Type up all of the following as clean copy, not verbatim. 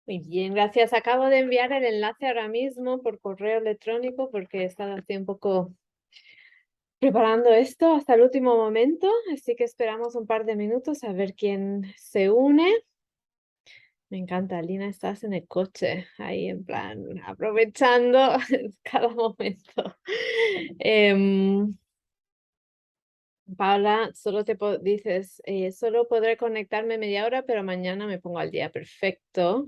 Muy bien, gracias. Acabo de enviar el enlace ahora mismo por correo electrónico porque he estado así un poco preparando esto hasta el último momento, así que esperamos un par de minutos a ver quién se une. Me encanta, Lina, estás en el coche, ahí en plan, aprovechando cada momento. Paula, solo dices, solo podré conectarme media hora, pero mañana me pongo al día. Perfecto.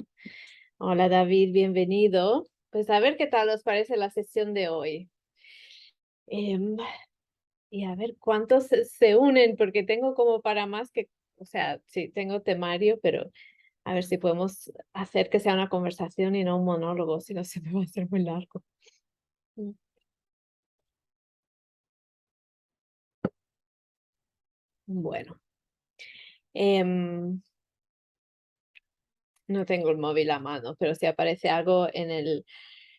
Hola David, bienvenido. Pues a ver qué tal os parece la sesión de hoy. Em, y a ver cuántos se unen, porque tengo como para más que, o sea, sí, tengo temario, pero a ver si podemos hacer que sea una conversación y no un monólogo, si no se me va a hacer muy largo. Mm. Bueno, em, no tengo el móvil a mano, pero si aparece algo en el...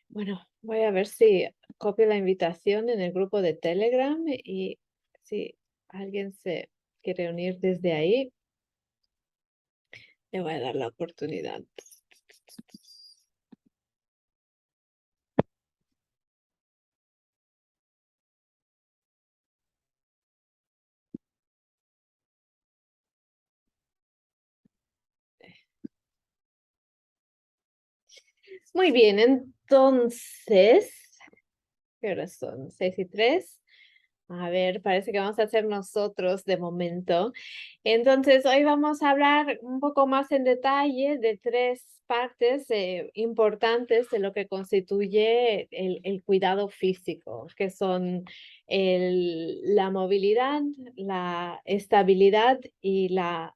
Bueno, voy a ver si copio la invitación en el grupo de Telegram y si alguien se quiere unir desde ahí, le voy a dar la oportunidad. Muy bien, entonces, ¿qué horas son? 6:03. A ver, parece que vamos a hacer nosotros de momento. Entonces, hoy vamos a hablar un poco más en detalle de tres partes importantes de lo que constituye el cuidado físico, que son la movilidad, la estabilidad y la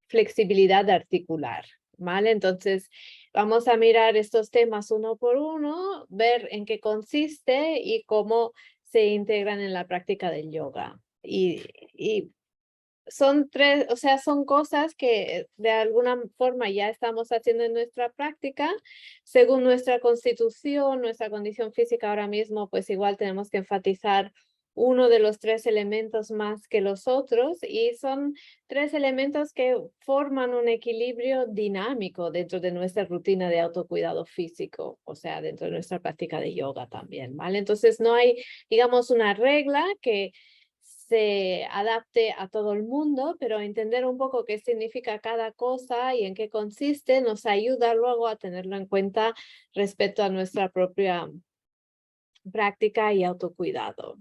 flexibilidad articular. ¿Vale? Entonces, vamos a mirar estos temas uno por uno, ver en qué consiste y cómo se integran en la práctica del yoga. Y son tres, o sea, son cosas que de alguna forma ya estamos haciendo en nuestra práctica. Según nuestra constitución, nuestra condición física ahora mismo, pues igual tenemos que enfatizar uno de los tres elementos más que los otros y son tres elementos que forman un equilibrio dinámico dentro de nuestra rutina de autocuidado físico, o sea, dentro de nuestra práctica de yoga también, ¿vale? Entonces no hay, digamos, una regla que se adapte a todo el mundo, pero entender un poco qué significa cada cosa y en qué consiste nos ayuda luego a tenerlo en cuenta respecto a nuestra propia práctica y autocuidado.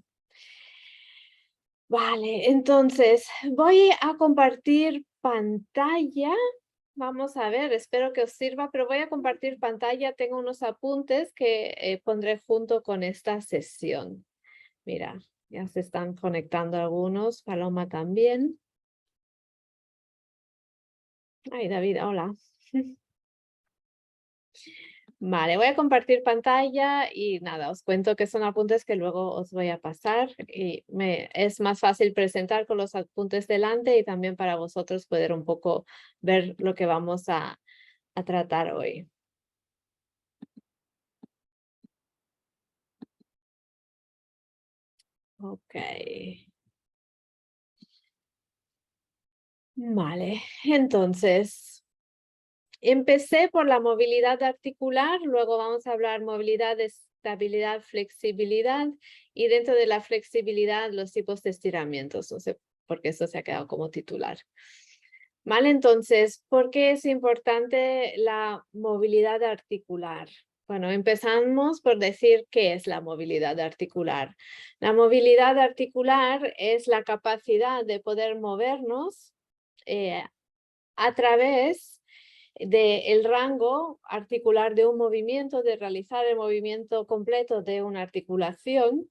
Vale, entonces voy a compartir pantalla. Vamos a ver, espero que os sirva, pero voy a compartir pantalla. Tengo unos apuntes que pondré junto con esta sesión. Mira, ya se están conectando algunos. Paloma también. Ay, David, hola. Vale, voy a compartir pantalla y nada, os cuento que son apuntes que luego os voy a pasar y es más fácil presentar con los apuntes delante y también para vosotros poder un poco ver lo que vamos a tratar hoy. Ok. Vale, entonces, empecé por la movilidad articular, luego vamos a hablar movilidad, estabilidad, flexibilidad y dentro de la flexibilidad los tipos de estiramientos, no sé por qué esto se ha quedado como titular. Vale, entonces, ¿por qué es importante la movilidad articular? Bueno, empezamos por decir qué es la movilidad articular. La movilidad articular es la capacidad de poder movernos a través del rango articular de un movimiento, de realizar el movimiento completo de una articulación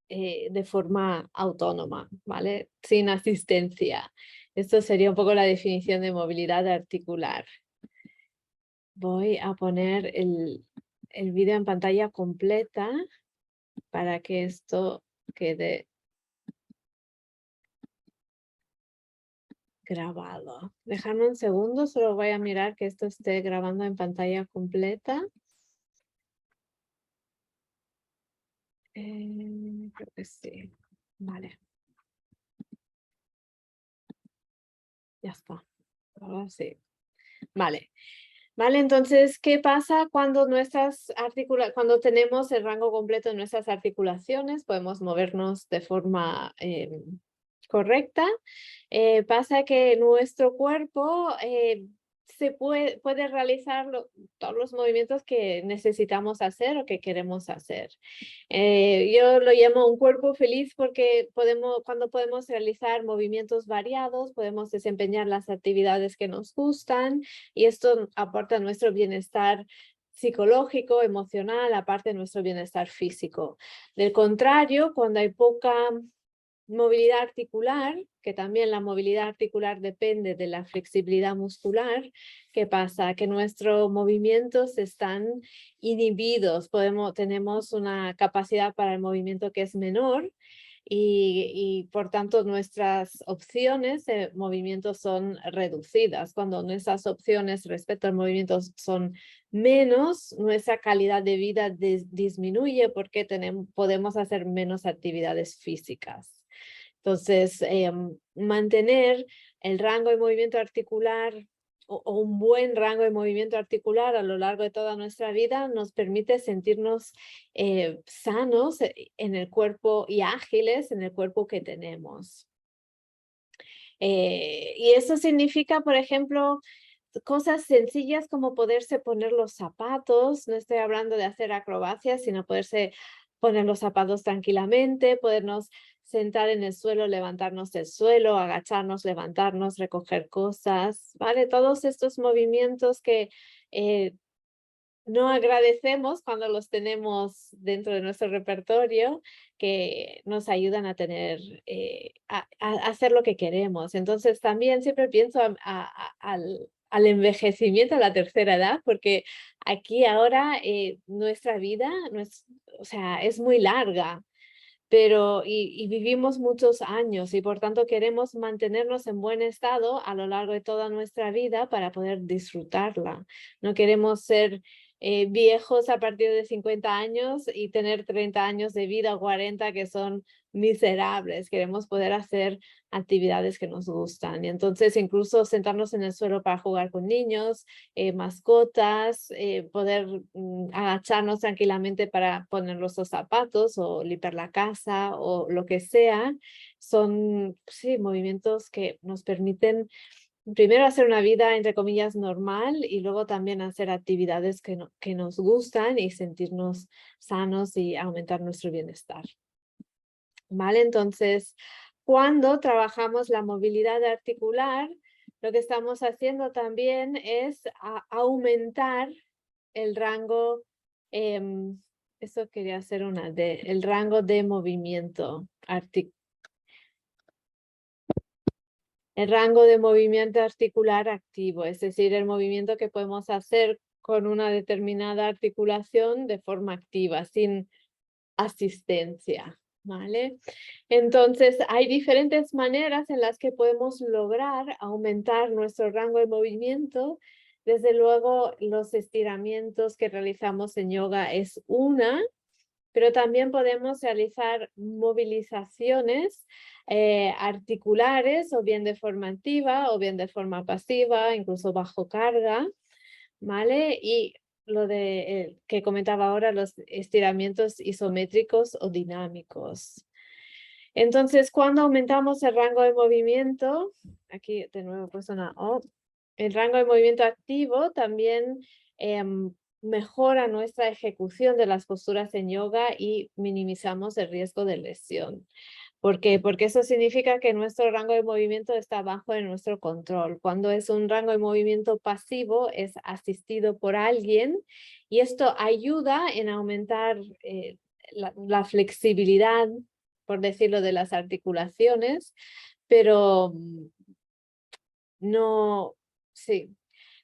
de forma autónoma, ¿vale? Sin asistencia. Esto sería un poco la definición de movilidad articular. Voy a poner el vídeo en pantalla completa para que esto quede grabado. Dejadme un segundo, solo voy a mirar que esto esté grabando en pantalla completa. Creo que sí. Vale. Ya está. Ahora sí. Vale. Vale, entonces, ¿qué pasa cuando cuando tenemos el rango completo de nuestras articulaciones? Podemos movernos de forma correcta. Pasa que nuestro cuerpo puede realizar todos los movimientos que necesitamos hacer o que queremos hacer. Yo lo llamo un cuerpo feliz porque cuando podemos realizar movimientos variados, podemos desempeñar las actividades que nos gustan y esto aporta nuestro bienestar psicológico, emocional, aparte de nuestro bienestar físico. Del contrario, cuando hay poca movilidad articular, que también la movilidad articular depende de la flexibilidad muscular, ¿qué pasa? Que nuestros movimientos están inhibidos, tenemos una capacidad para el movimiento que es menor y por tanto nuestras opciones de movimiento son reducidas. Cuando nuestras opciones respecto al movimiento son menos, nuestra calidad de vida disminuye porque podemos hacer menos actividades físicas. Entonces, mantener el rango de movimiento articular o un buen rango de movimiento articular a lo largo de toda nuestra vida nos permite sentirnos sanos en el cuerpo y ágiles en el cuerpo que tenemos. Y eso significa, por ejemplo, cosas sencillas como poderse poner los zapatos, no estoy hablando de hacer acrobacias, sino poderse poner los zapatos tranquilamente, podernos sentar en el suelo, levantarnos del suelo, agacharnos, levantarnos, recoger cosas, ¿vale? Todos estos movimientos que no agradecemos cuando los tenemos dentro de nuestro repertorio, que nos ayudan a a hacer lo que queremos. Entonces también siempre pienso al envejecimiento, a la tercera edad, porque aquí ahora nuestra vida, o sea, es muy larga. Y vivimos muchos años y por tanto queremos mantenernos en buen estado a lo largo de toda nuestra vida para poder disfrutarla. No queremos ser viejos a partir de 50 años y tener 30 años de vida o 40 que son miserables. Queremos poder hacer actividades que nos gustan y entonces incluso sentarnos en el suelo para jugar con niños, mascotas, poder agacharnos tranquilamente para ponernos los zapatos o limpiar la casa o lo que sea, son sí, movimientos que nos permiten primero hacer una vida entre comillas normal y luego también hacer actividades que nos gustan y sentirnos sanos y aumentar nuestro bienestar. ¿Vale? Entonces, cuando trabajamos la movilidad articular, lo que estamos haciendo también es aumentar el rango, eso quería hacer el rango de movimiento el rango de movimiento articular activo, es decir, el movimiento que podemos hacer con una determinada articulación de forma activa, sin asistencia, ¿vale? Entonces, hay diferentes maneras en las que podemos lograr aumentar nuestro rango de movimiento. Desde luego, los estiramientos que realizamos en yoga es una, pero también podemos realizar movilizaciones articulares, o bien de forma activa, o bien de forma pasiva, incluso bajo carga, ¿vale? Y lo que comentaba ahora, los estiramientos isométricos o dinámicos. Entonces, cuando aumentamos el rango de movimiento, aquí de nuevo he puesto una O, el rango de movimiento activo también mejora nuestra ejecución de las posturas en yoga y minimizamos el riesgo de lesión. ¿Por qué? Porque eso significa que nuestro rango de movimiento está bajo de nuestro control. Cuando es un rango de movimiento pasivo, es asistido por alguien y esto ayuda en aumentar la flexibilidad, por decirlo, de las articulaciones, pero no, sí,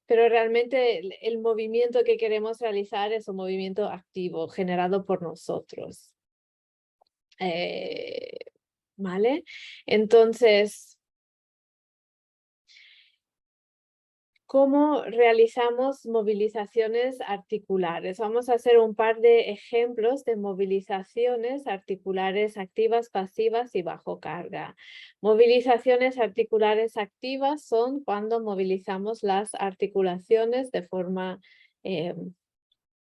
pero realmente el movimiento que queremos realizar es un movimiento activo generado por nosotros. ¿Vale? Entonces, cómo realizamos movilizaciones articulares. Vamos a hacer un par de ejemplos de movilizaciones articulares activas, pasivas y bajo carga. Movilizaciones articulares activas son cuando movilizamos las articulaciones de forma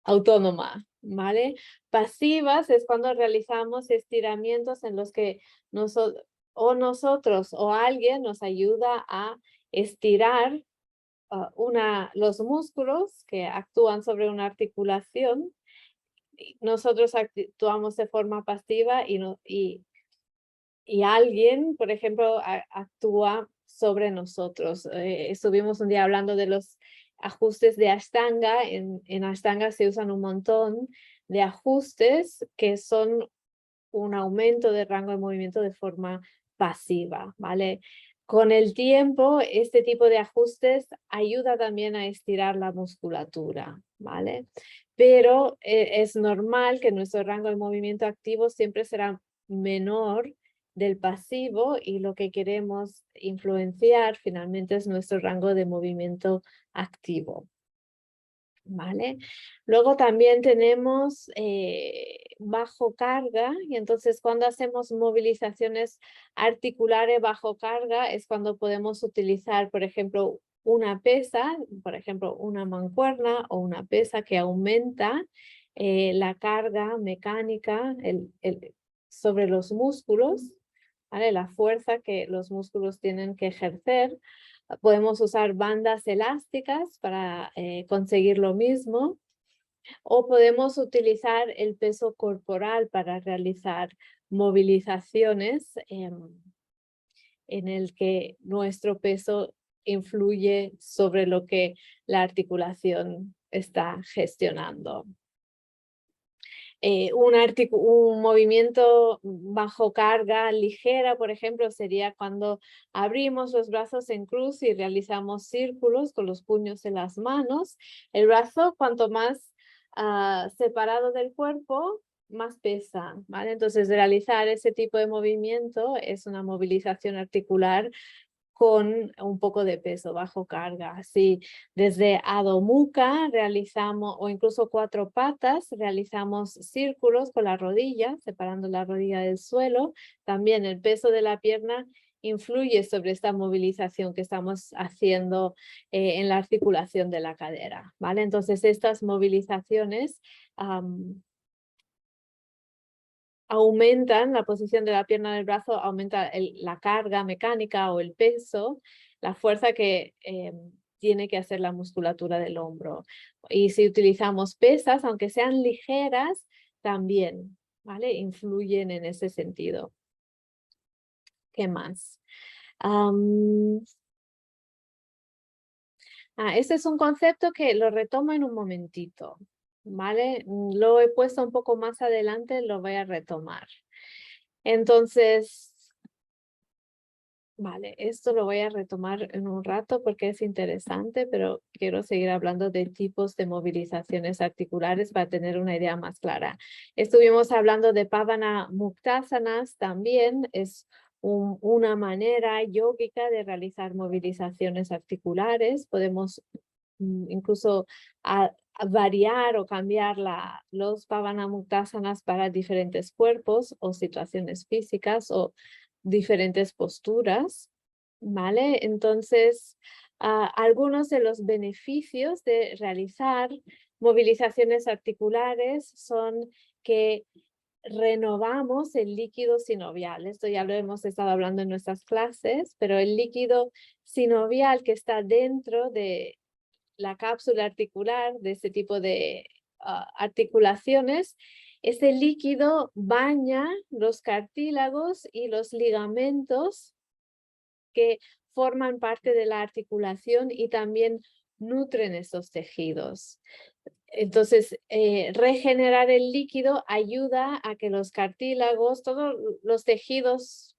autónoma, ¿vale? Pasivas es cuando realizamos estiramientos en los que nosotros o alguien nos ayuda a estirar los músculos que actúan sobre una articulación. Nosotros actuamos de forma pasiva y alguien, por ejemplo, actúa sobre nosotros. Estuvimos un día hablando de los ajustes de Ashtanga. En Ashtanga se usan un montón de ajustes que son un aumento de rango de movimiento de forma pasiva, ¿vale? Con el tiempo, este tipo de ajustes ayuda también a estirar la musculatura, ¿vale? Pero es normal que nuestro rango de movimiento activo siempre será menor del pasivo y lo que queremos influenciar finalmente es nuestro rango de movimiento activo. ¿Vale? Luego también tenemos bajo carga, y entonces cuando hacemos movilizaciones articulares bajo carga es cuando podemos utilizar, por ejemplo, una pesa, por ejemplo, una mancuerna o una pesa que aumenta la carga mecánica sobre los músculos, ¿vale? La fuerza que los músculos tienen que ejercer. Podemos usar bandas elásticas para conseguir lo mismo, o podemos utilizar el peso corporal para realizar movilizaciones en el que nuestro peso influye sobre lo que la articulación está gestionando. Un movimiento bajo carga ligera, por ejemplo, sería cuando abrimos los brazos en cruz y realizamos círculos con los puños en las manos. El brazo, cuanto más separado del cuerpo, más pesa, ¿vale? Entonces, realizar ese tipo de movimiento es una movilización articular con un poco de peso bajo carga. Así, desde Adho Mukha realizamos, o incluso 4 patas, realizamos círculos con la rodilla, separando la rodilla del suelo. También el peso de la pierna influye sobre esta movilización que estamos haciendo en la articulación de la cadera, ¿vale? Entonces, estas movilizaciones aumentan la posición de la pierna del brazo, aumenta la carga mecánica o el peso, la fuerza que tiene que hacer la musculatura del hombro. Y si utilizamos pesas, aunque sean ligeras, también, ¿vale? Influyen en ese sentido. ¿Qué más? Este es un concepto que lo retomo en un momentito, ¿vale? Lo he puesto un poco más adelante, lo voy a retomar. Entonces, vale, esto lo voy a retomar en un rato porque es interesante, pero quiero seguir hablando de tipos de movilizaciones articulares para tener una idea más clara. Estuvimos hablando de Pavana Muktasanas también, es una manera yógica de realizar movilizaciones articulares. Podemos incluso variar o cambiar los Pavana Muktasanas para diferentes cuerpos o situaciones físicas o diferentes posturas, ¿vale? Entonces, algunos de los beneficios de realizar movilizaciones articulares son que renovamos el líquido sinovial. Esto ya lo hemos estado hablando en nuestras clases, pero el líquido sinovial que está dentro de la cápsula articular, de este tipo de articulaciones, ese líquido baña los cartílagos y los ligamentos que forman parte de la articulación y también nutren esos tejidos. Entonces, regenerar el líquido ayuda a que los cartílagos, todos los tejidos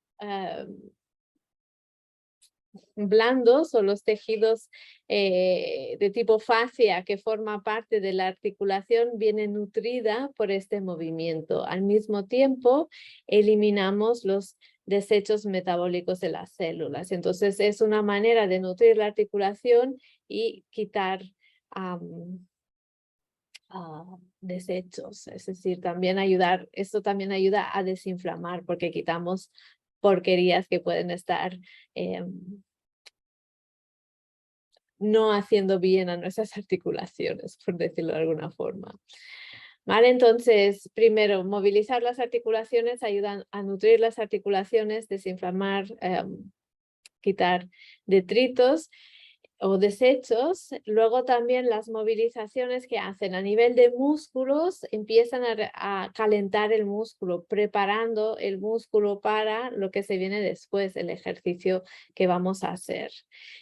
blandos o los tejidos de tipo fascia que forma parte de la articulación viene nutrida por este movimiento. Al mismo tiempo, eliminamos los desechos metabólicos de las células. Entonces es una manera de nutrir la articulación y quitar desechos, es decir, esto también ayuda a desinflamar porque quitamos porquerías que pueden estar no haciendo bien a nuestras articulaciones, por decirlo de alguna forma. Vale, entonces, primero, movilizar las articulaciones ayudan a nutrir las articulaciones, desinflamar, quitar detritos o desechos. Luego también las movilizaciones que hacen a nivel de músculos empiezan a calentar el músculo, preparando el músculo para lo que se viene después, el ejercicio que vamos a hacer.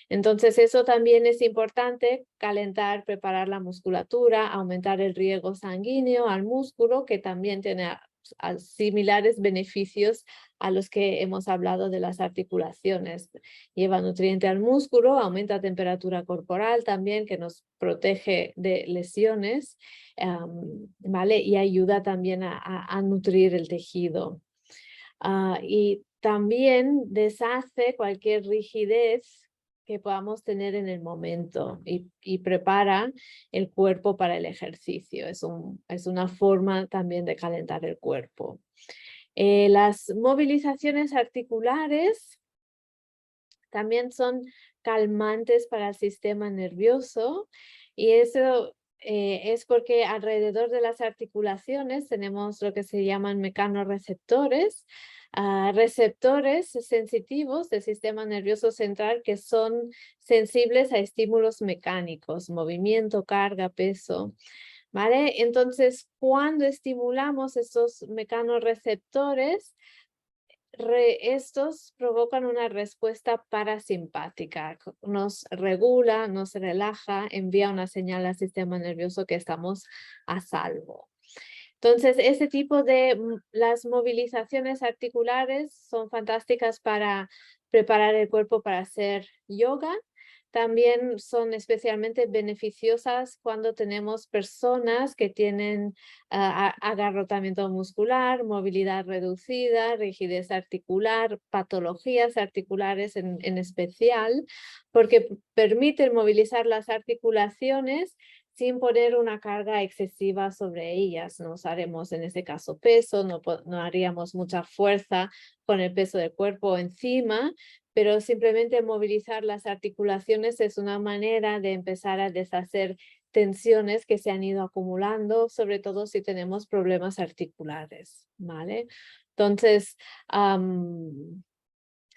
Entonces eso también es importante, calentar, preparar la musculatura, aumentar el riego sanguíneo al músculo, que también tiene similares beneficios a los que hemos hablado de las articulaciones. Lleva nutriente al músculo, aumenta temperatura corporal también, que nos protege de lesiones, ¿vale? Y ayuda también a nutrir el tejido. Y también deshace cualquier rigidez que podamos tener en el momento y prepara el cuerpo para el ejercicio. Es una forma también de calentar el cuerpo. Las movilizaciones articulares también son calmantes para el sistema nervioso y eso es porque alrededor de las articulaciones tenemos lo que se llaman mecanorreceptores, receptores sensitivos del sistema nervioso central que son sensibles a estímulos mecánicos, movimiento, carga, peso. ¿Vale? Entonces, cuando estimulamos estos mecanorreceptores, estos provocan una respuesta parasimpática, nos regula, nos relaja, envía una señal al sistema nervioso que estamos a salvo. Entonces, este tipo de las movilizaciones articulares son fantásticas para preparar el cuerpo para hacer yoga. También son especialmente beneficiosas cuando tenemos personas que tienen agarrotamiento muscular, movilidad reducida, rigidez articular, patologías articulares en especial, porque permiten movilizar las articulaciones sin poner una carga excesiva sobre ellas. No usaremos en este caso peso, no haríamos mucha fuerza con el peso del cuerpo encima, pero simplemente movilizar las articulaciones es una manera de empezar a deshacer tensiones que se han ido acumulando, sobre todo si tenemos problemas articulares, ¿vale? Entonces,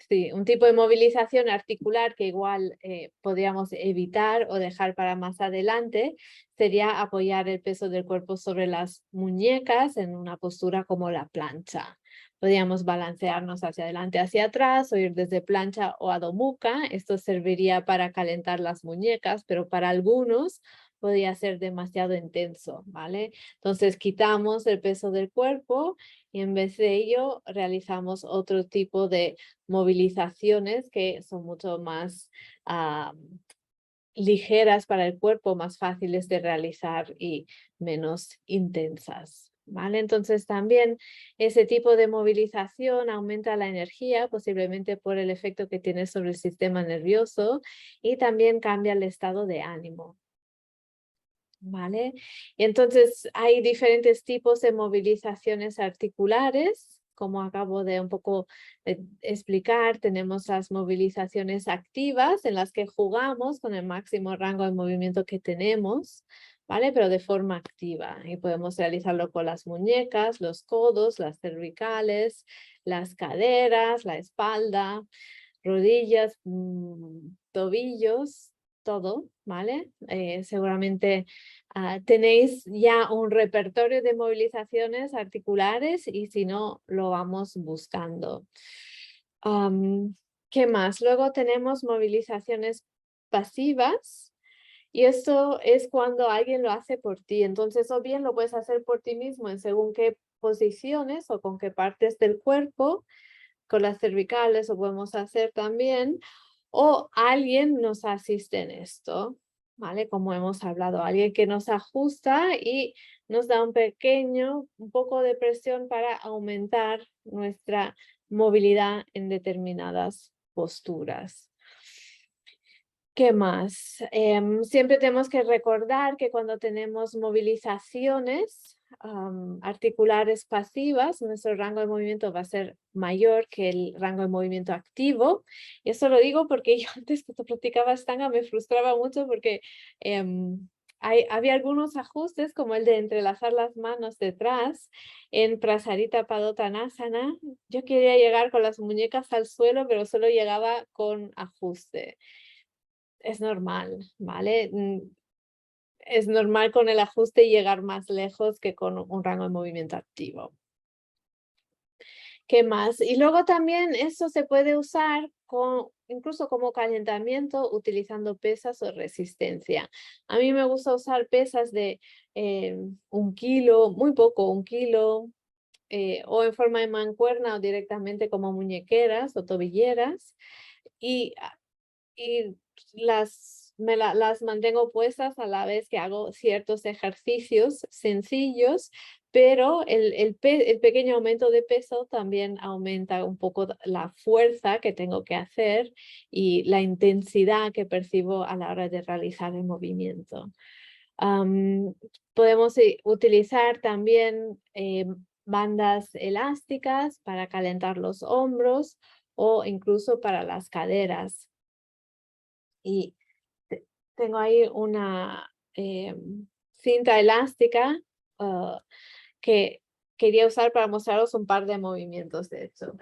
sí, un tipo de movilización articular que igual podríamos evitar o dejar para más adelante sería apoyar el peso del cuerpo sobre las muñecas en una postura como la plancha. Podríamos balancearnos hacia adelante, hacia atrás o ir desde plancha o Adho Mukha. Esto serviría para calentar las muñecas, pero para algunos podría ser demasiado intenso, ¿vale? Entonces quitamos el peso del cuerpo y en vez de ello realizamos otro tipo de movilizaciones que son mucho más ligeras para el cuerpo, más fáciles de realizar y menos intensas. ¿Vale? Entonces también ese tipo de movilización aumenta la energía, posiblemente por el efecto que tiene sobre el sistema nervioso y también cambia el estado de ánimo. ¿Vale? Y entonces hay diferentes tipos de movilizaciones articulares. Como acabo de un poco explicar, tenemos las movilizaciones activas en las que jugamos con el máximo rango de movimiento que tenemos, ¿vale? Pero de forma activa. Y podemos realizarlo con las muñecas, los codos, las cervicales, las caderas, la espalda, rodillas, tobillos, todo, ¿vale? Seguramente tenéis ya un repertorio de movilizaciones articulares y si no, lo vamos buscando. ¿Qué más? Luego tenemos movilizaciones pasivas y esto es cuando alguien lo hace por ti. Entonces, o bien lo puedes hacer por ti mismo en según qué posiciones o con qué partes del cuerpo, con las cervicales lo podemos hacer también, o alguien nos asiste en esto, ¿vale? Como hemos hablado, alguien que nos ajusta y nos da un poco de presión para aumentar nuestra movilidad en determinadas posturas. ¿Qué más? Siempre tenemos que recordar que cuando tenemos movilizaciones articulares pasivas, nuestro rango de movimiento va a ser mayor que el rango de movimiento activo. Y esto lo digo porque yo antes cuando practicaba Ashtanga me frustraba mucho porque había algunos ajustes como el de entrelazar las manos detrás en Prasarita Padottanasana. Yo quería llegar con las muñecas al suelo, pero solo llegaba con ajuste. Es normal, ¿vale? Es normal con el ajuste llegar más lejos que con un rango de movimiento activo. ¿Qué más? Y luego también eso se puede usar incluso como calentamiento utilizando pesas o resistencia. A mí me gusta usar pesas de 1 kilo, muy poco, 1 kilo, o en forma de mancuerna o directamente como muñequeras o tobilleras. Y las mantengo puestas a la vez que hago ciertos ejercicios sencillos, pero el pequeño aumento de peso también aumenta un poco la fuerza que tengo que hacer y la intensidad que percibo a la hora de realizar el movimiento. Podemos utilizar también bandas elásticas para calentar los hombros o incluso para las caderas. Y tengo ahí una cinta elástica que quería usar para mostraros un par de movimientos de hecho.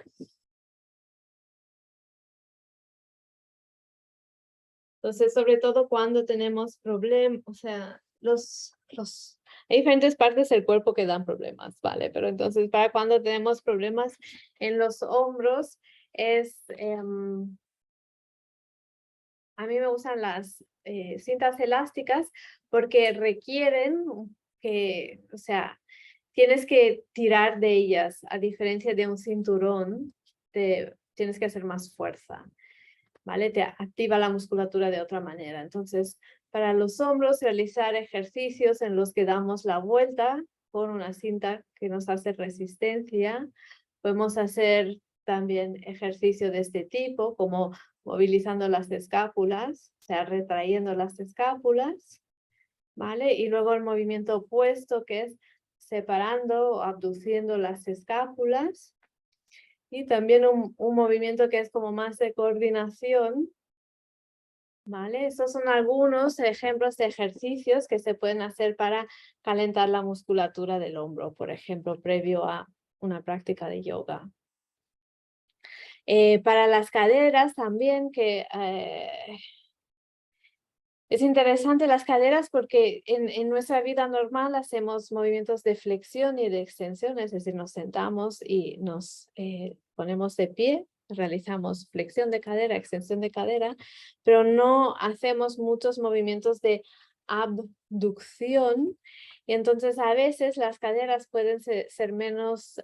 Entonces, sobre todo cuando tenemos problemas, o sea, hay diferentes partes del cuerpo que dan problemas, ¿vale? Pero entonces, para cuando tenemos problemas en los hombros, a mí me gustan las cintas elásticas porque requieren que, o sea, tienes que tirar de ellas, a diferencia de un cinturón, tienes que hacer más fuerza, ¿vale? Te activa la musculatura de otra manera. Entonces, para los hombros, realizar ejercicios en los que damos la vuelta con una cinta que nos hace resistencia. Podemos hacer también ejercicio de este tipo, como movilizando las escápulas, o sea, retrayendo las escápulas, ¿vale? Y luego el movimiento opuesto, que es separando o abduciendo las escápulas. Y también un movimiento que es como más de coordinación, ¿vale? Estos son algunos ejemplos de ejercicios que se pueden hacer para calentar la musculatura del hombro, por ejemplo, previo a una práctica de yoga. Para las caderas también, que es interesante las caderas porque en nuestra vida normal hacemos movimientos de flexión y de extensión, es decir, nos sentamos y nos ponemos de pie, realizamos flexión de cadera, extensión de cadera, pero no hacemos muchos movimientos de abducción. Y entonces a veces las caderas pueden ser menos,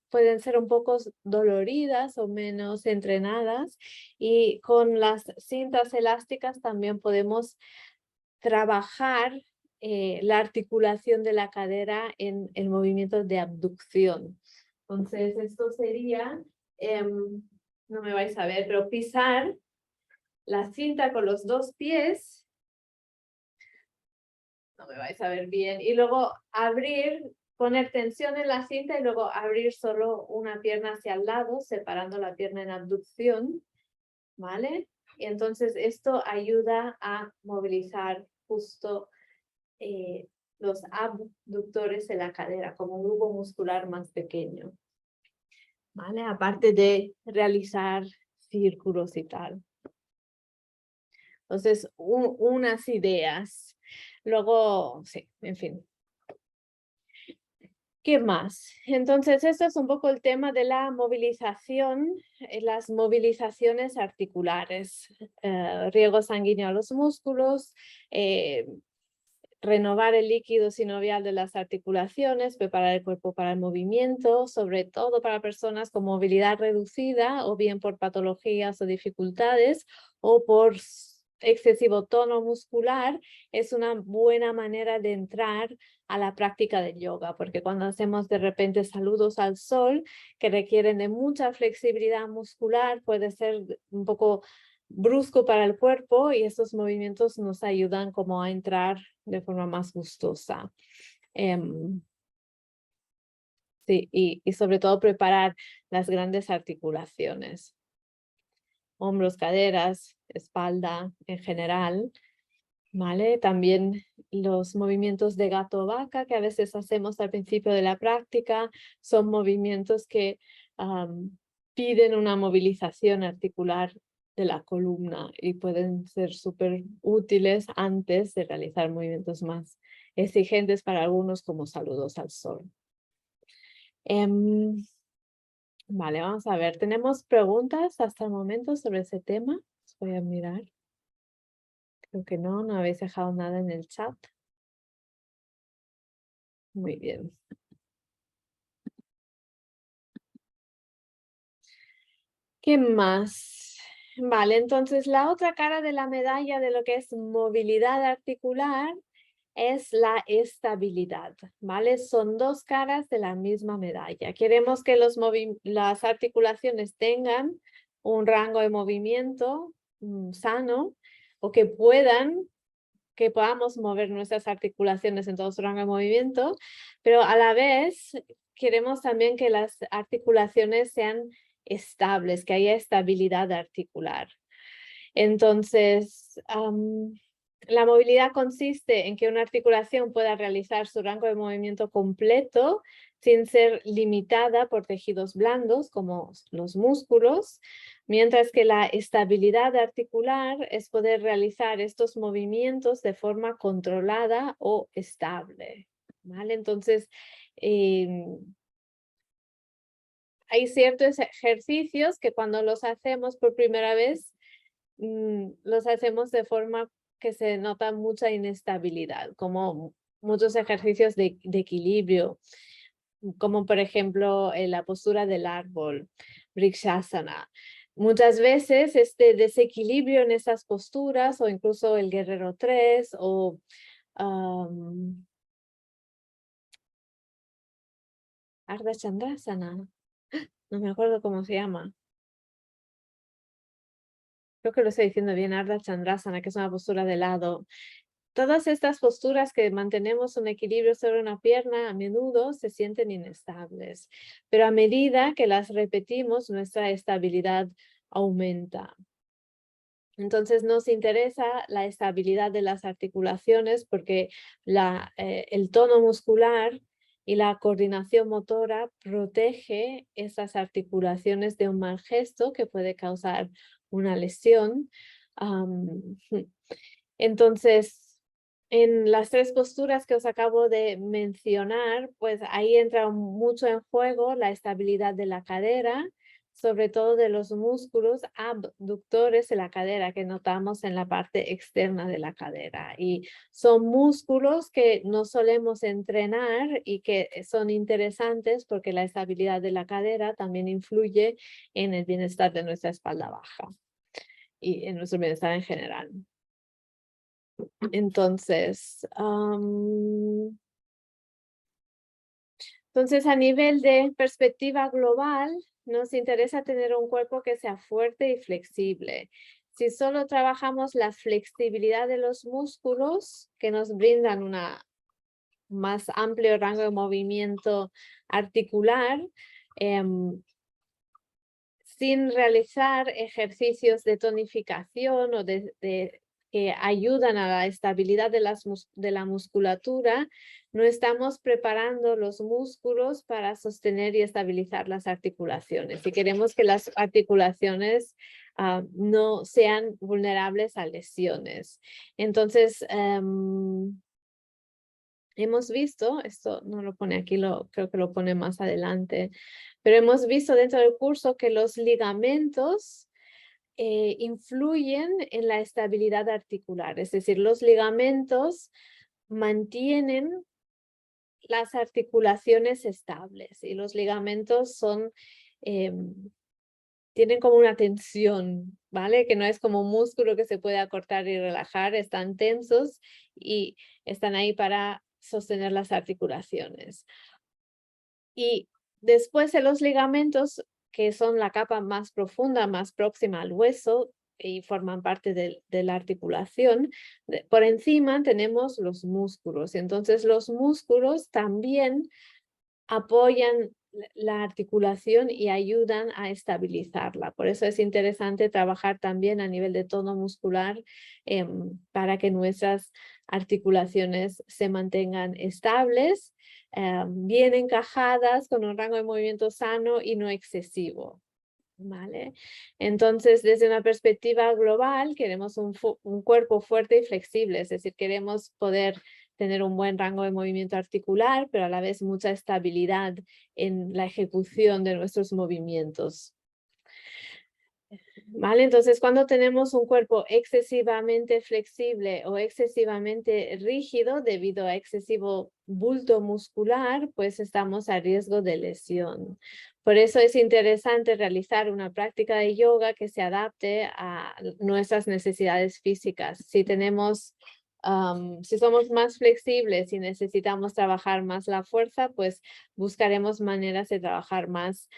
pueden ser un poco doloridas o menos entrenadas, y con las cintas elásticas también podemos trabajar la articulación de la cadera en el movimiento de abducción. Entonces esto sería, no me vais a ver, pero pisar la cinta con los 2 pies, no me vais a ver bien, y luego abrir, poner tensión en la cinta y luego abrir solo una pierna hacia el lado, separando la pierna en abducción, ¿vale? Y entonces esto ayuda a movilizar justo los abductores de la cadera, como un grupo muscular más pequeño, ¿vale? Aparte de realizar círculos y tal. Entonces, unas ideas. Luego, sí, en fin. ¿Qué más? Entonces, esto es un poco el tema de la movilización, las movilizaciones articulares, riego sanguíneo a los músculos, renovar el líquido sinovial de las articulaciones, preparar el cuerpo para el movimiento, sobre todo para personas con movilidad reducida o bien por patologías o dificultades o por excesivo tono muscular, es una buena manera de entrar a la práctica del yoga, porque cuando hacemos de repente saludos al sol, que requieren de mucha flexibilidad muscular, puede ser un poco brusco para el cuerpo y estos movimientos nos ayudan como a entrar de forma más gustosa. Sí, y sobre todo preparar las grandes articulaciones, hombros, caderas, espalda en general, ¿vale? También los movimientos de gato vaca que a veces hacemos al principio de la práctica son movimientos que piden una movilización articular de la columna y pueden ser súper útiles antes de realizar movimientos más exigentes para algunos como saludos al sol. Vale, vamos a ver. ¿Tenemos preguntas hasta el momento sobre ese tema? Los voy a mirar. Creo que no habéis dejado nada en el chat. Muy bien. ¿Qué más? Vale, entonces la otra cara de la medalla de lo que es movilidad articular es la estabilidad, ¿vale? Son dos caras de la misma medalla. Queremos que las articulaciones tengan un rango de movimiento sano o que podamos mover nuestras articulaciones en todo su rango de movimiento, pero a la vez queremos también que las articulaciones sean estables, que haya estabilidad articular. Entonces, la movilidad consiste en que una articulación pueda realizar su rango de movimiento completo sin ser limitada por tejidos blandos como los músculos, mientras que la estabilidad articular es poder realizar estos movimientos de forma controlada o estable, ¿vale? Entonces, hay ciertos ejercicios que cuando los hacemos por primera vez, los hacemos de forma que se nota mucha inestabilidad, como muchos ejercicios de equilibrio, como por ejemplo la postura del árbol, Vrikshasana. Muchas veces este desequilibrio en esas posturas o incluso el guerrero 3 o Ardha Chandrasana, no me acuerdo cómo se llama. Creo que lo estoy diciendo bien, Ardha Chandrasana, que es una postura de lado. Todas estas posturas que mantenemos un equilibrio sobre una pierna a menudo se sienten inestables, pero a medida que las repetimos, nuestra estabilidad aumenta. Entonces nos interesa la estabilidad de las articulaciones porque el tono muscular y la coordinación motora protege esas articulaciones de un mal gesto que puede causar una lesión. Entonces, en las tres posturas que os acabo de mencionar, pues ahí entra mucho en juego la estabilidad de la cadera, sobre todo de los músculos abductores de la cadera que notamos en la parte externa de la cadera. Y son músculos que no solemos entrenar y que son interesantes porque la estabilidad de la cadera también influye en el bienestar de nuestra espalda baja y en nuestro bienestar en general. Entonces, a nivel de perspectiva global, nos interesa tener un cuerpo que sea fuerte y flexible. Si solo trabajamos la flexibilidad de los músculos, que nos brindan un más amplio rango de movimiento articular, sin realizar ejercicios de tonificación o que ayudan a la estabilidad de la musculatura, no estamos preparando los músculos para sostener y estabilizar las articulaciones. Si queremos que las articulaciones no sean vulnerables a lesiones. Entonces, hemos visto, esto no lo pone aquí, creo que lo pone más adelante, pero hemos visto dentro del curso que los ligamentos influyen en la estabilidad articular, es decir, los ligamentos mantienen las articulaciones estables y los ligamentos tienen como una tensión ¿vale? Que no es como un músculo que se puede acortar y relajar, están tensos y están ahí para sostener las articulaciones. Y después de los ligamentos, que son la capa más profunda, más próxima al hueso y forman parte de la articulación, por encima tenemos los músculos. Entonces los músculos también apoyan la articulación y ayudan a estabilizarla. Por eso es interesante trabajar también a nivel de tono muscular para que nuestras articulaciones se mantengan estables, bien encajadas, con un rango de movimiento sano y no excesivo. ¿Vale? Entonces, desde una perspectiva global, queremos un cuerpo fuerte y flexible, es decir, queremos poder tener un buen rango de movimiento articular, pero a la vez mucha estabilidad en la ejecución de nuestros movimientos. ¿Vale? Entonces, cuando tenemos un cuerpo excesivamente flexible o excesivamente rígido debido a excesivo bulto muscular, pues estamos a riesgo de lesión. Por eso es interesante realizar una práctica de yoga que se adapte a nuestras necesidades físicas. Si si somos más flexibles y necesitamos trabajar más la fuerza, pues buscaremos maneras de trabajar más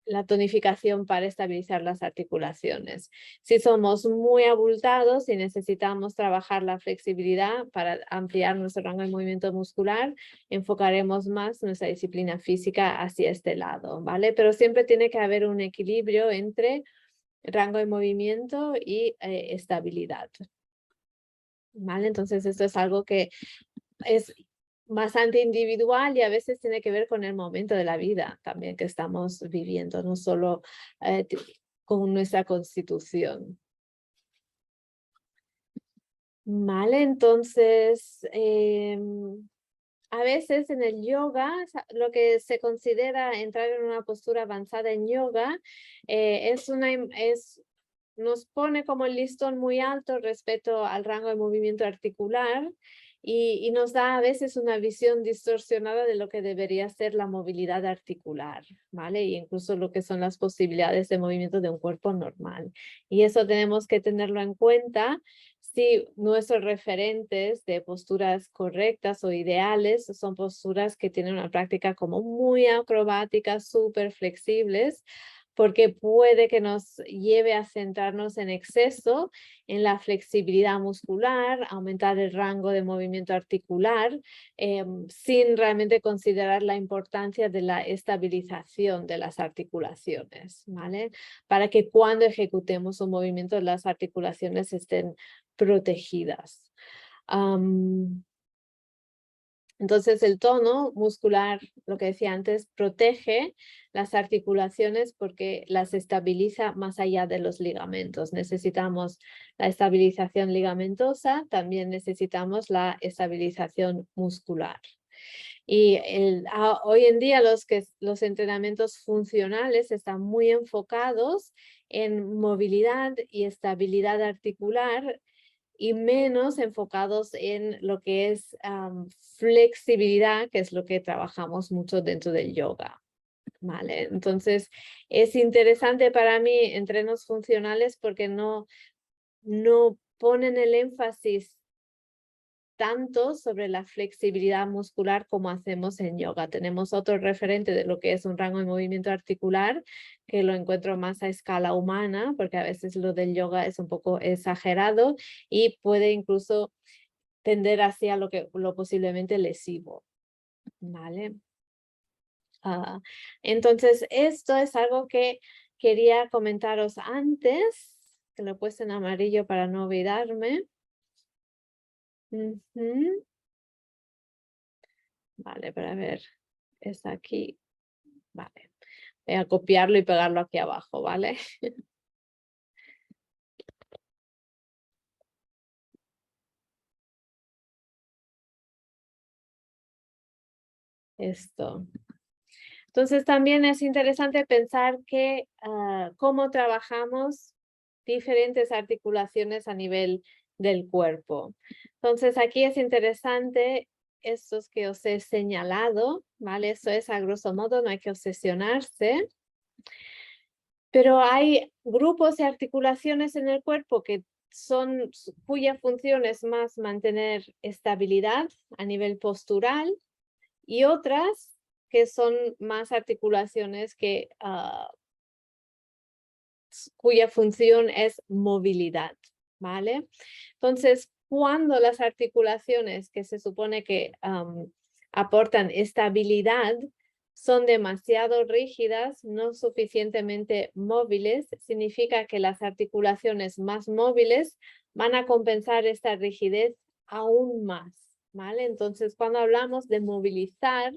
la tonificación para estabilizar las articulaciones. Si somos muy abultados y necesitamos trabajar la flexibilidad para ampliar nuestro rango de movimiento muscular, enfocaremos más nuestra disciplina física hacia este lado, ¿vale? Pero siempre tiene que haber un equilibrio entre rango de movimiento y estabilidad. ¿Vale? Entonces esto es algo que es bastante individual y a veces tiene que ver con el momento de la vida también que estamos viviendo, no solo con nuestra constitución. Vale, entonces a veces en el yoga, lo que se considera entrar en una postura avanzada en yoga nos pone como el listón muy alto respecto al rango de movimiento articular y nos da a veces una visión distorsionada de lo que debería ser la movilidad articular, ¿vale? Y incluso lo que son las posibilidades de movimiento de un cuerpo normal. Y eso tenemos que tenerlo en cuenta si nuestros referentes de posturas correctas o ideales son posturas que tienen una práctica como muy acrobática, súper flexibles, porque puede que nos lleve a centrarnos en exceso en la flexibilidad muscular, aumentar el rango de movimiento articular, sin realmente considerar la importancia de la estabilización de las articulaciones, ¿vale? Para que cuando ejecutemos un movimiento las articulaciones estén protegidas. Entonces el tono muscular, lo que decía antes, protege las articulaciones porque las estabiliza más allá de los ligamentos. Necesitamos la estabilización ligamentosa, también necesitamos la estabilización muscular. Y hoy en día los entrenamientos funcionales están muy enfocados en movilidad y estabilidad articular y menos enfocados en lo que es flexibilidad, que es lo que trabajamos mucho dentro del yoga. ¿Vale? Entonces, es interesante para mí entrenos funcionales porque no ponen el énfasis tanto sobre la flexibilidad muscular como hacemos en yoga. Tenemos otro referente de lo que es un rango de movimiento articular, que lo encuentro más a escala humana, porque a veces lo del yoga es un poco exagerado y puede incluso tender hacia lo posiblemente lesivo. ¿Vale? Entonces, esto es algo que quería comentaros antes, que lo he puesto en amarillo para no olvidarme. Vale, para ver, es aquí. Vale, voy a copiarlo y pegarlo aquí abajo, ¿vale? Esto. Entonces también es interesante pensar que cómo trabajamos diferentes articulaciones a nivel del cuerpo. Entonces aquí es interesante estos que os he señalado, ¿vale? Eso es a grosso modo, no hay que obsesionarse. Pero hay grupos de articulaciones en el cuerpo cuya función es más mantener estabilidad a nivel postural y otras que son más articulaciones cuya función es movilidad, ¿vale? Entonces, cuando las articulaciones que se supone que aportan estabilidad son demasiado rígidas, no suficientemente móviles, significa que las articulaciones más móviles van a compensar esta rigidez aún más, ¿vale? Entonces, cuando hablamos de movilizar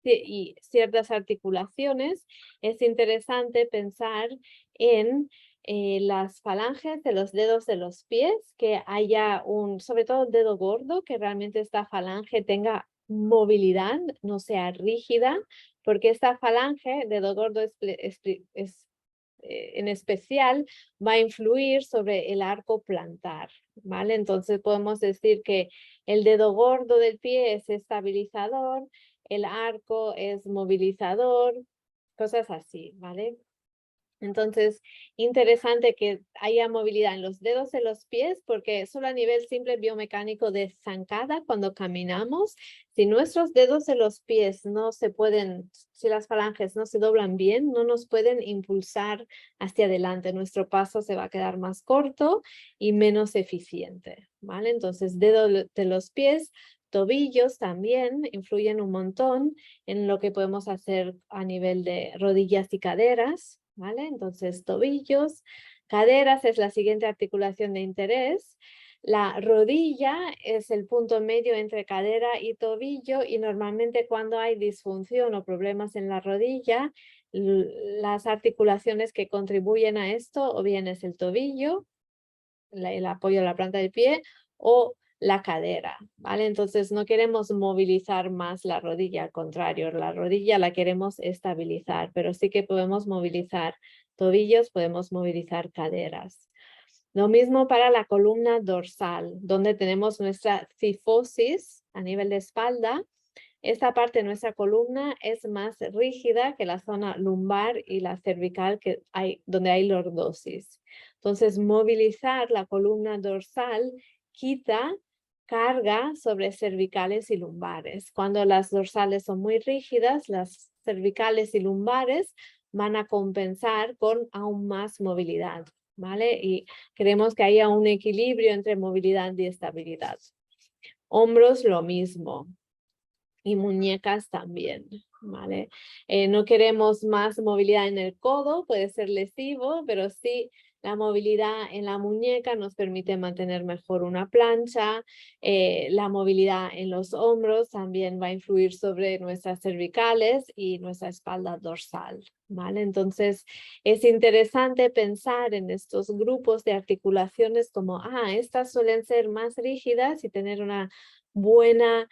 y ciertas articulaciones, es interesante pensar en las falanges de los dedos de los pies, que haya sobre todo el dedo gordo, que realmente esta falange tenga movilidad, no sea rígida, porque esta falange, dedo gordo en especial, va a influir sobre el arco plantar, ¿vale? Entonces podemos decir que el dedo gordo del pie es estabilizador, el arco es movilizador, cosas así, ¿vale? Entonces, interesante que haya movilidad en los dedos de los pies, porque solo a nivel simple biomecánico de zancada, cuando caminamos, si nuestros dedos de los pies no se pueden, si las falanges no se doblan bien, no nos pueden impulsar hacia adelante. Nuestro paso se va a quedar más corto y menos eficiente, ¿vale? Entonces, dedos de los pies, tobillos también influyen un montón en lo que podemos hacer a nivel de rodillas y caderas, ¿vale? Entonces, tobillos, caderas es la siguiente articulación de interés. La rodilla es el punto medio entre cadera y tobillo y normalmente cuando hay disfunción o problemas en la rodilla, las articulaciones que contribuyen a esto o bien es el tobillo, el apoyo a la planta del pie o la cadera, ¿vale? Entonces no queremos movilizar más la rodilla, al contrario, la rodilla la queremos estabilizar, pero sí que podemos movilizar tobillos, podemos movilizar caderas. Lo mismo para la columna dorsal, donde tenemos nuestra cifosis a nivel de espalda. Esta parte de nuestra columna es más rígida que la zona lumbar y la cervical donde hay lordosis. Entonces, movilizar la columna dorsal quita carga sobre cervicales y lumbares. Cuando las dorsales son muy rígidas, las cervicales y lumbares van a compensar con aún más movilidad, ¿vale? Y queremos que haya un equilibrio entre movilidad y estabilidad. Hombros, lo mismo. Y muñecas también, ¿vale? No queremos más movilidad en el codo, puede ser lesivo, pero sí la movilidad en la muñeca nos permite mantener mejor una plancha. La movilidad en los hombros también va a influir sobre nuestras cervicales y nuestra espalda dorsal, ¿vale? Entonces es interesante pensar en estos grupos de articulaciones como, estas suelen ser más rígidas y tener una buena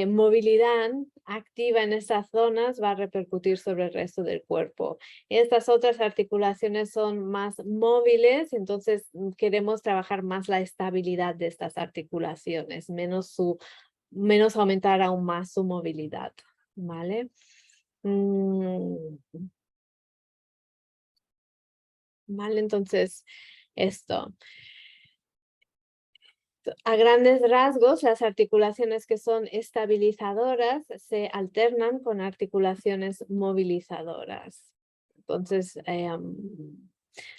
movilidad activa en esas zonas va a repercutir sobre el resto del cuerpo. Estas otras articulaciones son más móviles, entonces queremos trabajar más la estabilidad de estas articulaciones, menos aumentar aún más su movilidad, ¿vale? Vale, entonces esto. A grandes rasgos, las articulaciones que son estabilizadoras se alternan con articulaciones movilizadoras. Entonces,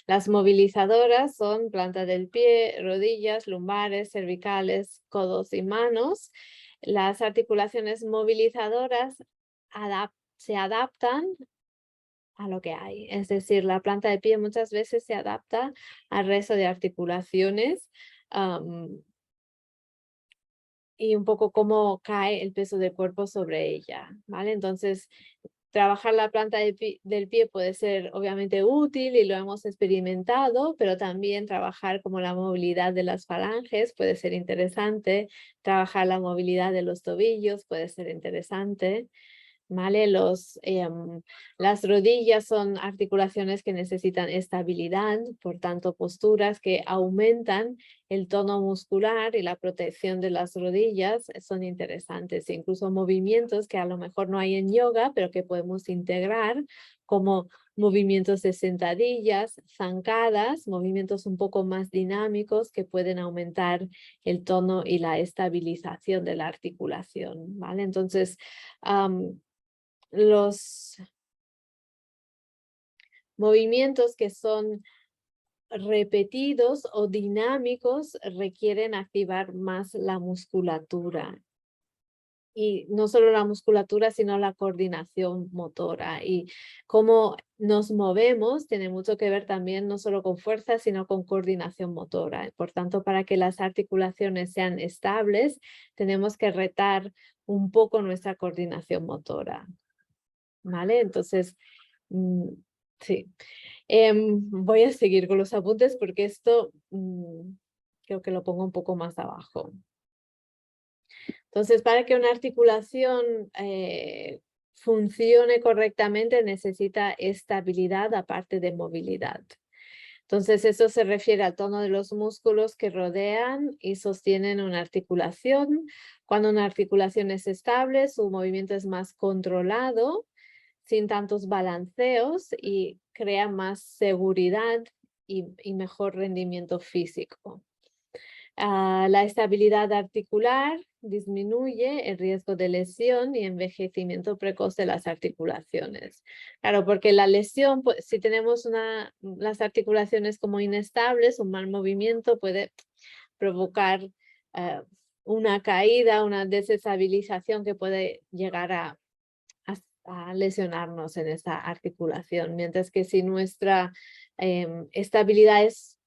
las movilizadoras son planta del pie, rodillas, lumbares, cervicales, codos y manos. Las articulaciones movilizadoras se adaptan a lo que hay. Es decir, la planta de pie muchas veces se adapta al resto de articulaciones. Y un poco cómo cae el peso del cuerpo sobre ella, ¿vale? Entonces, trabajar la planta del pie puede ser obviamente útil y lo hemos experimentado, pero también trabajar como la movilidad de las falanges puede ser interesante, trabajar la movilidad de los tobillos puede ser interesante. ¿Vale? Las rodillas son articulaciones que necesitan estabilidad, por tanto posturas que aumentan el tono muscular y la protección de las rodillas son interesantes, incluso movimientos que a lo mejor no hay en yoga, pero que podemos integrar como movimientos de sentadillas, zancadas, movimientos un poco más dinámicos que pueden aumentar el tono y la estabilización de la articulación, ¿vale? Entonces, los movimientos que son repetidos o dinámicos requieren activar más la musculatura. Y no solo la musculatura, sino la coordinación motora. Y cómo nos movemos tiene mucho que ver también no solo con fuerza, sino con coordinación motora. Por tanto, para que las articulaciones sean estables, tenemos que retar un poco nuestra coordinación motora. ¿Vale? Entonces, sí. Voy a seguir con los apuntes porque esto creo que lo pongo un poco más abajo. Entonces, para que una articulación funcione correctamente, necesita estabilidad aparte de movilidad. Entonces, eso se refiere al tono de los músculos que rodean y sostienen una articulación. Cuando una articulación es estable, su movimiento es más controlado, sin tantos balanceos y crea más seguridad y mejor rendimiento físico. La estabilidad articular disminuye el riesgo de lesión y envejecimiento precoz de las articulaciones. Claro, porque la lesión, pues, si tenemos las articulaciones como inestables, un mal movimiento puede provocar una caída, una desestabilización que puede llegar a lesionarnos en esta articulación, mientras que si nuestra estabilidad es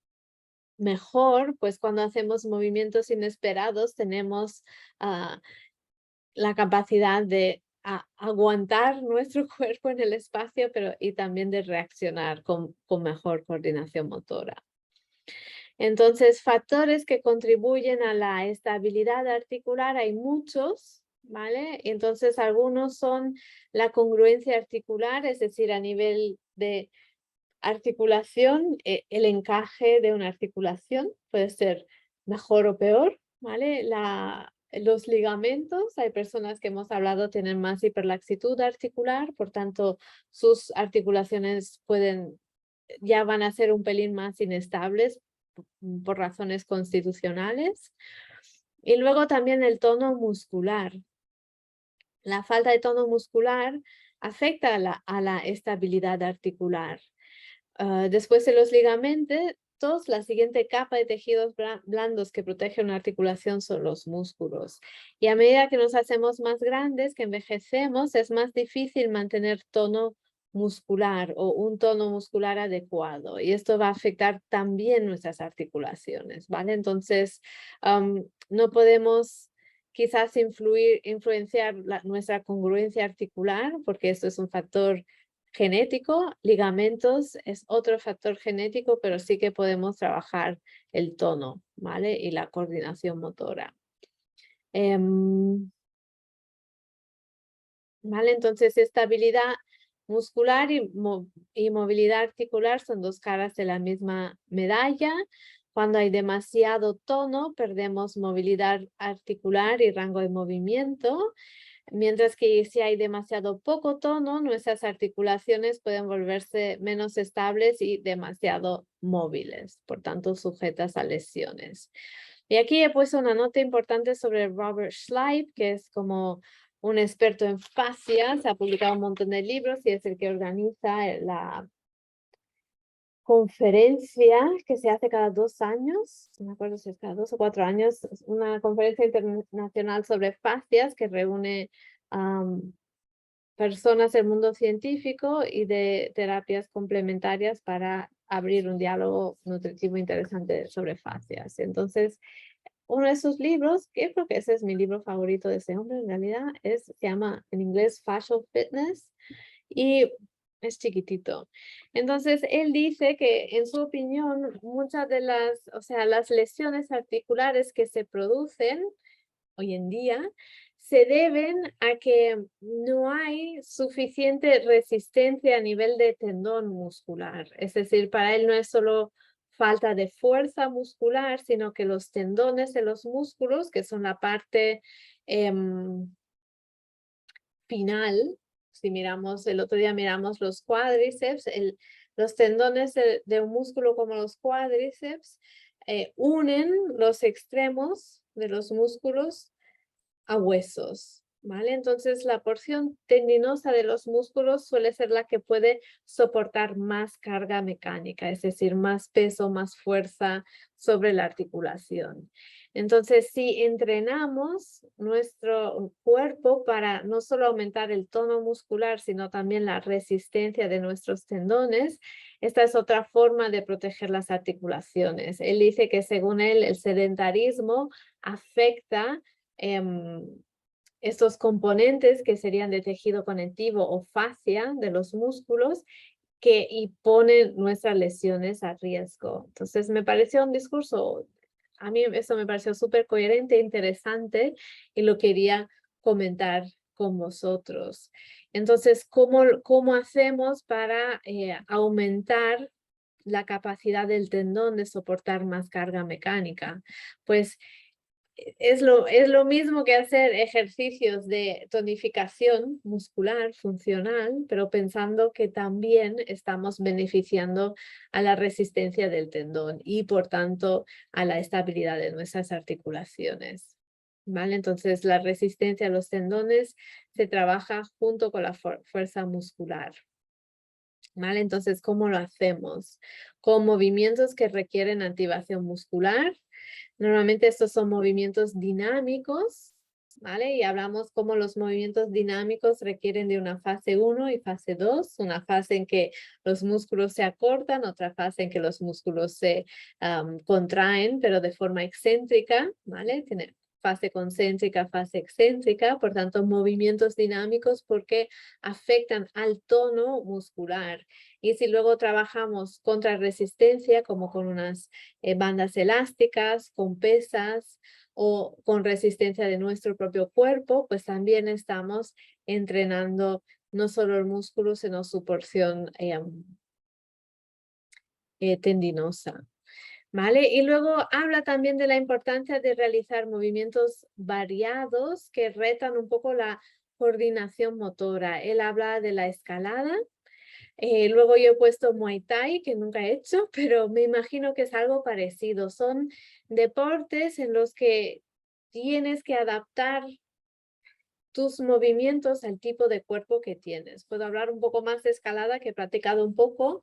mejor, pues cuando hacemos movimientos inesperados tenemos la capacidad de aguantar nuestro cuerpo en el espacio, pero y también de reaccionar con mejor coordinación motora. Entonces, factores que contribuyen a la estabilidad articular hay muchos, ¿vale? Entonces, algunos son la congruencia articular, es decir, a nivel de articulación, el encaje de una articulación puede ser mejor o peor, ¿vale? Los ligamentos, hay personas que hemos hablado tienen más hiperlaxitud articular, por tanto, sus articulaciones ya van a ser un pelín más inestables por razones constitucionales. Y luego también el tono muscular. La falta de tono muscular afecta a la estabilidad articular. Después de los ligamentos, la siguiente capa de tejidos blandos que protege una articulación son los músculos. Y a medida que nos hacemos más grandes, que envejecemos, es más difícil mantener tono muscular o un tono muscular adecuado. Y esto va a afectar también nuestras articulaciones, ¿vale? Entonces, no podemos quizás influenciar nuestra congruencia articular, porque esto es un factor genético. Ligamentos es otro factor genético, pero sí que podemos trabajar el tono, ¿vale? Y la coordinación motora. ¿Vale? Entonces, estabilidad muscular y movilidad articular son dos caras de la misma medalla. Cuando hay demasiado tono, perdemos movilidad articular y rango de movimiento. Mientras que si hay demasiado poco tono, nuestras articulaciones pueden volverse menos estables y demasiado móviles, por tanto sujetas a lesiones. Y aquí he puesto una nota importante sobre Robert Schleip, que es como un experto en fascias, ha publicado un montón de libros y es el que organiza la conferencia que se hace cada 2 años, no me acuerdo si es cada 2 o 4 años, una conferencia internacional sobre fascias que reúne personas del mundo científico y de terapias complementarias para abrir un diálogo nutritivo interesante sobre fascias. Entonces, uno de sus libros, que creo que ese es mi libro favorito de ese hombre en realidad, se llama en inglés Fascial Fitness y es chiquitito. Entonces, él dice que en su opinión, muchas de las lesiones articulares que se producen hoy en día se deben a que no hay suficiente resistencia a nivel de tendón muscular. Es decir, para él no es solo falta de fuerza muscular, sino que los tendones de los músculos, que son la parte final, si miramos, el otro día miramos los cuádriceps, los tendones de un músculo como los cuádriceps unen los extremos de los músculos a huesos, ¿vale? Entonces la porción tendinosa de los músculos suele ser la que puede soportar más carga mecánica, es decir, más peso, más fuerza sobre la articulación. Entonces, si entrenamos nuestro cuerpo para no solo aumentar el tono muscular, sino también la resistencia de nuestros tendones, esta es otra forma de proteger las articulaciones. Él dice que según él, el sedentarismo afecta estos componentes que serían de tejido conectivo o fascia de los músculos y ponen nuestras lesiones a riesgo. Entonces me pareció un discurso, a mí eso me pareció súper coherente, interesante y lo quería comentar con vosotros. Entonces, ¿cómo hacemos para aumentar la capacidad del tendón de soportar más carga mecánica? Pues es lo mismo que hacer ejercicios de tonificación muscular funcional, pero pensando que también estamos beneficiando a la resistencia del tendón y por tanto a la estabilidad de nuestras articulaciones. ¿Vale? Entonces la resistencia a los tendones se trabaja junto con la fuerza muscular. ¿Vale? Entonces, ¿cómo lo hacemos? Con movimientos que requieren activación muscular. Normalmente estos son movimientos dinámicos, ¿vale? Y hablamos cómo los movimientos dinámicos requieren de una fase 1 y fase 2, una fase en que los músculos se acortan, otra fase en que los músculos se contraen, pero de forma excéntrica, ¿vale? Tiene fase concéntrica, fase excéntrica, por tanto movimientos dinámicos porque afectan al tono muscular. Y si luego trabajamos contra resistencia, como con unas bandas elásticas, con pesas o con resistencia de nuestro propio cuerpo, pues también estamos entrenando no solo el músculo, sino su porción tendinosa. ¿Vale? Y luego habla también de la importancia de realizar movimientos variados que retan un poco la coordinación motora. Él habla de la escalada. Luego yo he puesto Muay Thai, que nunca he hecho, pero me imagino que es algo parecido. Son deportes en los que tienes que adaptar tus movimientos al tipo de cuerpo que tienes. Puedo hablar un poco más de escalada, que he practicado un poco,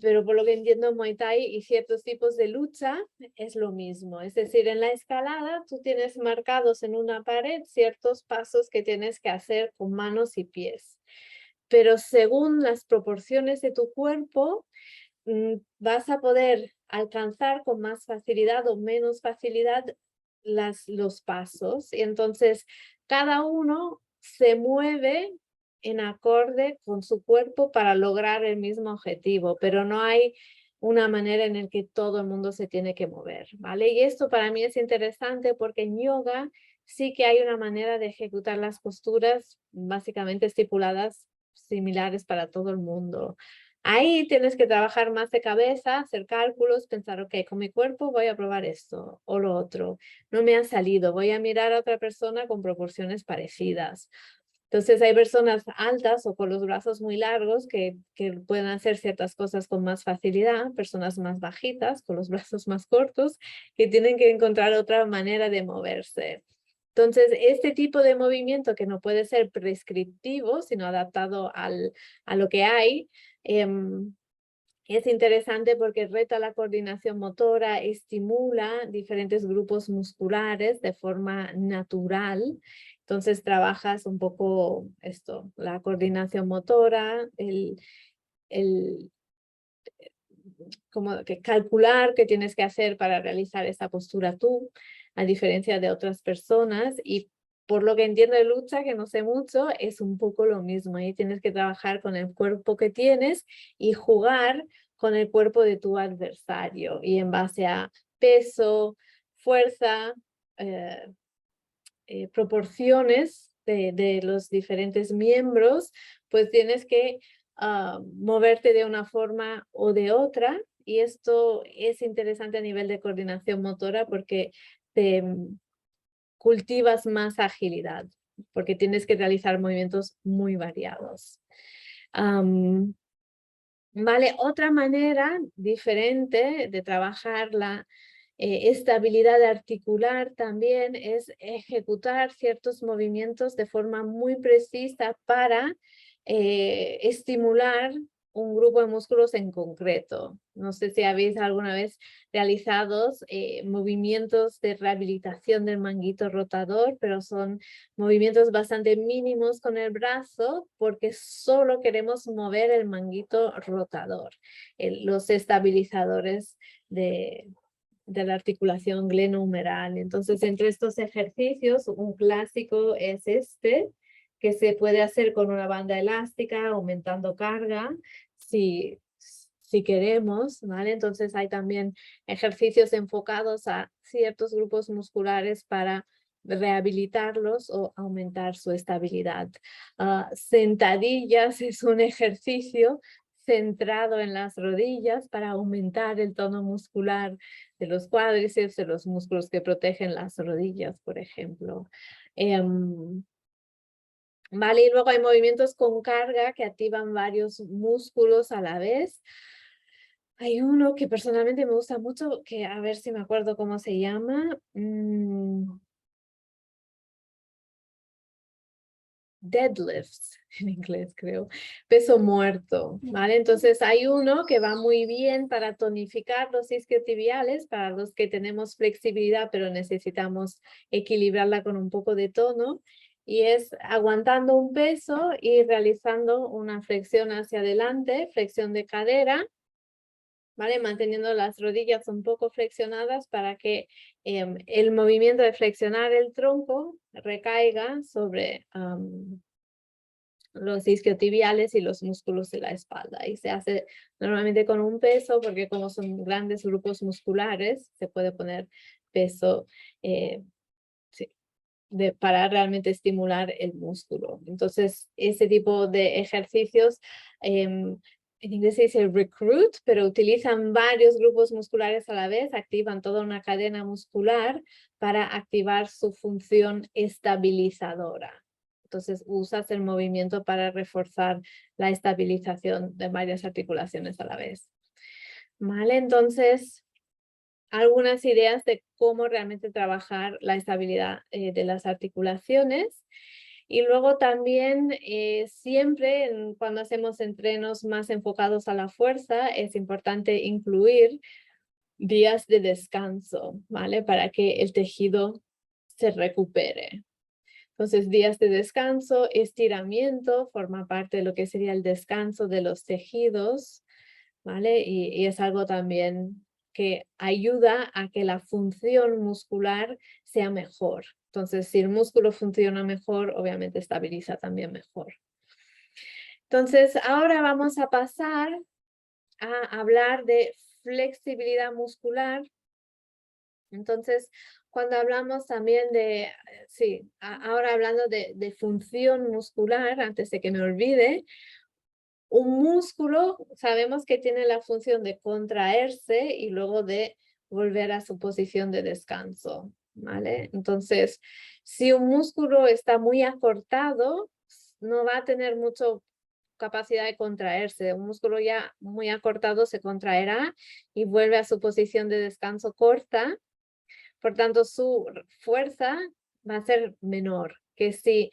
pero por lo que entiendo Muay Thai y ciertos tipos de lucha es lo mismo. Es decir, en la escalada tú tienes marcados en una pared ciertos pasos que tienes que hacer con manos y pies. Pero según las proporciones de tu cuerpo, vas a poder alcanzar con más facilidad o menos facilidad los pasos. Y entonces, cada uno se mueve en acorde con su cuerpo para lograr el mismo objetivo, pero no hay una manera en la que todo el mundo se tiene que mover, ¿vale? Y esto para mí es interesante porque en yoga sí que hay una manera de ejecutar las posturas básicamente estipuladas similares para todo el mundo. Ahí tienes que trabajar más de cabeza, hacer cálculos, pensar, ok, con mi cuerpo voy a probar esto o lo otro. No me ha salido, voy a mirar a otra persona con proporciones parecidas. Entonces hay personas altas o con los brazos muy largos que pueden hacer ciertas cosas con más facilidad, personas más bajitas con los brazos más cortos que tienen que encontrar otra manera de moverse. Entonces, este tipo de movimiento que no puede ser prescriptivo, sino adaptado a lo que hay, es interesante porque reta la coordinación motora, estimula diferentes grupos musculares de forma natural. Entonces trabajas un poco esto, la coordinación motora, como que calcular qué tienes que hacer para realizar esa postura tú, a diferencia de otras personas. Y por lo que entiendo de lucha, que no sé mucho, es un poco lo mismo. Ahí tienes que trabajar con el cuerpo que tienes y jugar con el cuerpo de tu adversario. Y en base a peso, fuerza, proporciones de los diferentes miembros, pues tienes que moverte de una forma o de otra. Y esto es interesante a nivel de coordinación motora porque te cultivas más agilidad. porque tienes que realizar movimientos muy variados. Vale, otra manera diferente de trabajar la estabilidad articular también es ejecutar ciertos movimientos de forma muy precisa para estimular un grupo de músculos en concreto. No sé si habéis alguna vez realizado movimientos de rehabilitación del manguito rotador, pero son movimientos bastante mínimos con el brazo porque solo queremos mover el manguito rotador, los estabilizadores de la articulación glenohumeral. Entonces, entre estos ejercicios, un clásico es este, que se puede hacer con una banda elástica, aumentando carga, si queremos, ¿vale? Entonces, hay también ejercicios enfocados a ciertos grupos musculares para rehabilitarlos o aumentar su estabilidad. Sentadillas es un ejercicio centrado en las rodillas para aumentar el tono muscular de los cuádriceps, de los músculos que protegen las rodillas, por ejemplo. Vale, y luego hay movimientos con carga que activan varios músculos a la vez. Hay uno que personalmente me gusta mucho, que a ver si me acuerdo cómo se llama. Deadlifts en inglés, creo, peso muerto, ¿vale? Entonces hay uno que va muy bien para tonificar los isquiotibiales, para los que tenemos flexibilidad, pero necesitamos equilibrarla con un poco de tono, y es aguantando un peso y realizando una flexión hacia adelante, flexión de cadera, ¿vale? Manteniendo las rodillas un poco flexionadas para que el movimiento de flexionar el tronco recaiga sobre los isquiotibiales y los músculos de la espalda. Y se hace normalmente con un peso, porque como son grandes grupos musculares, se puede poner peso sí, para realmente estimular el músculo. Entonces, ese tipo de ejercicios, en inglés se dice recruit, pero utilizan varios grupos musculares a la vez, activan toda una cadena muscular para activar su función estabilizadora. Entonces, usas el movimiento para reforzar la estabilización de varias articulaciones a la vez. ¿Vale? Entonces, algunas ideas de cómo realmente trabajar la estabilidad de las articulaciones. Y luego también siempre cuando hacemos entrenos más enfocados a la fuerza, es importante incluir días de descanso, ¿vale? Para que el tejido se recupere. Entonces, días de descanso, estiramiento, forma parte de lo que sería el descanso de los tejidos, ¿vale? Y es algo también que ayuda a que la función muscular sea mejor. Entonces, si el músculo funciona mejor, obviamente estabiliza también mejor. Entonces, ahora vamos a pasar a hablar de flexibilidad muscular. Entonces, cuando hablamos también de, sí, ahora hablando de función muscular, antes de que me olvide, un músculo sabemos que tiene la función de contraerse y luego de volver a su posición de descanso, ¿vale? Entonces, si un músculo está muy acortado, no va a tener mucha capacidad de contraerse. Un músculo ya muy acortado se contraerá y vuelve a su posición de descanso corta. Por tanto, su fuerza va a ser menor que si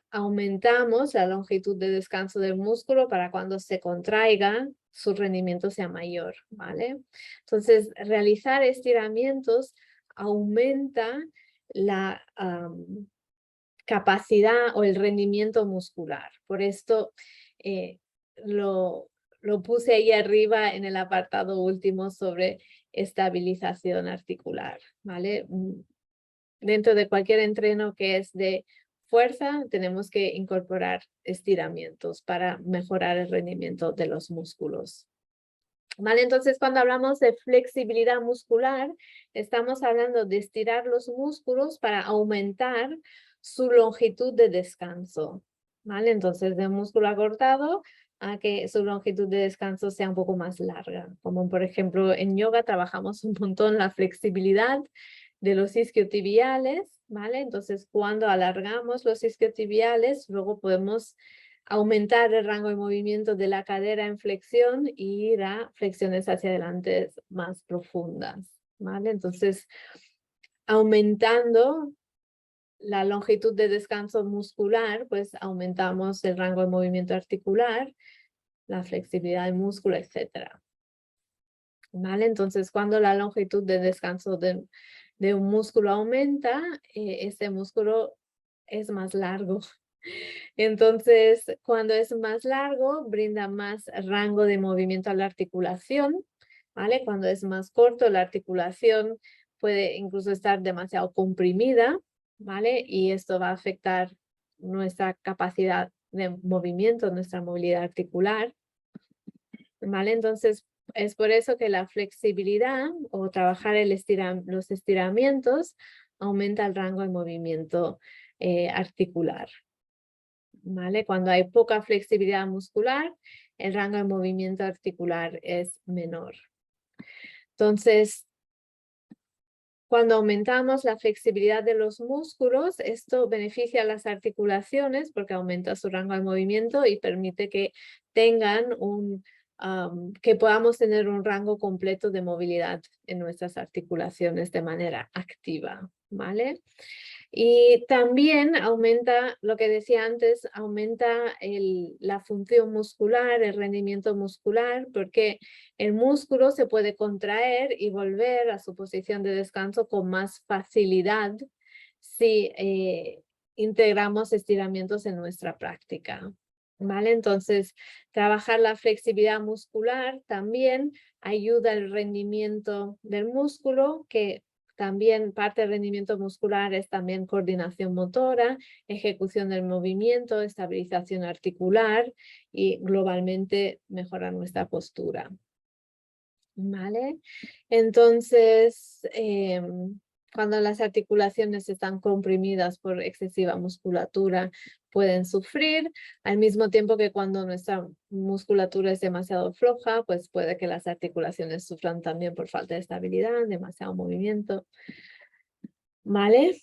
aumentamos la longitud de descanso del músculo para cuando se contraiga, su rendimiento sea mayor, ¿vale? Entonces, realizar estiramientos aumenta la capacidad o el rendimiento muscular. Por esto lo puse ahí arriba en el apartado último sobre estabilización articular, ¿vale? Dentro de cualquier entreno que es de fuerza, tenemos que incorporar estiramientos para mejorar el rendimiento de los músculos. ¿Vale? Entonces, cuando hablamos de flexibilidad muscular, estamos hablando de estirar los músculos para aumentar su longitud de descanso. ¿Vale? Entonces, de músculo acortado a que su longitud de descanso sea un poco más larga. Como por ejemplo en yoga trabajamos un montón la flexibilidad de los isquiotibiales, ¿vale? Entonces, cuando alargamos los isquiotibiales, luego podemos aumentar el rango de movimiento de la cadera en flexión y ir a flexiones hacia adelante más profundas, ¿vale? Entonces, aumentando la longitud de descanso muscular, pues aumentamos el rango de movimiento articular, la flexibilidad del músculo, etcétera. ¿Vale? Entonces, cuando la longitud de descanso de un músculo aumenta, este músculo es más largo. Entonces, cuando es más largo, brinda más rango de movimiento a la articulación, ¿vale? Cuando es más corto, la articulación puede incluso estar demasiado comprimida, ¿vale? Y esto va a afectar nuestra capacidad de movimiento, nuestra movilidad articular, ¿vale? Entonces, es por eso que la flexibilidad o trabajar los estiramientos aumenta el rango de movimiento articular, ¿vale? Cuando hay poca flexibilidad muscular, el rango de movimiento articular es menor. Entonces, cuando aumentamos la flexibilidad de los músculos, esto beneficia a las articulaciones porque aumenta su rango de movimiento y permite que tengan que podamos tener un rango completo de movilidad en nuestras articulaciones de manera activa, ¿vale? Y también aumenta, lo que decía antes, aumenta la función muscular, el rendimiento muscular, porque el músculo se puede contraer y volver a su posición de descanso con más facilidad si integramos estiramientos en nuestra práctica. ¿Vale? Entonces, trabajar la flexibilidad muscular también ayuda al rendimiento del músculo, que también parte del rendimiento muscular es también coordinación motora, ejecución del movimiento, estabilización articular y globalmente mejorar nuestra postura. ¿Vale? Entonces, cuando las articulaciones están comprimidas por excesiva musculatura, pueden sufrir, al mismo tiempo que cuando nuestra musculatura es demasiado floja, pues puede que las articulaciones sufran también por falta de estabilidad, demasiado movimiento. ¿Vale?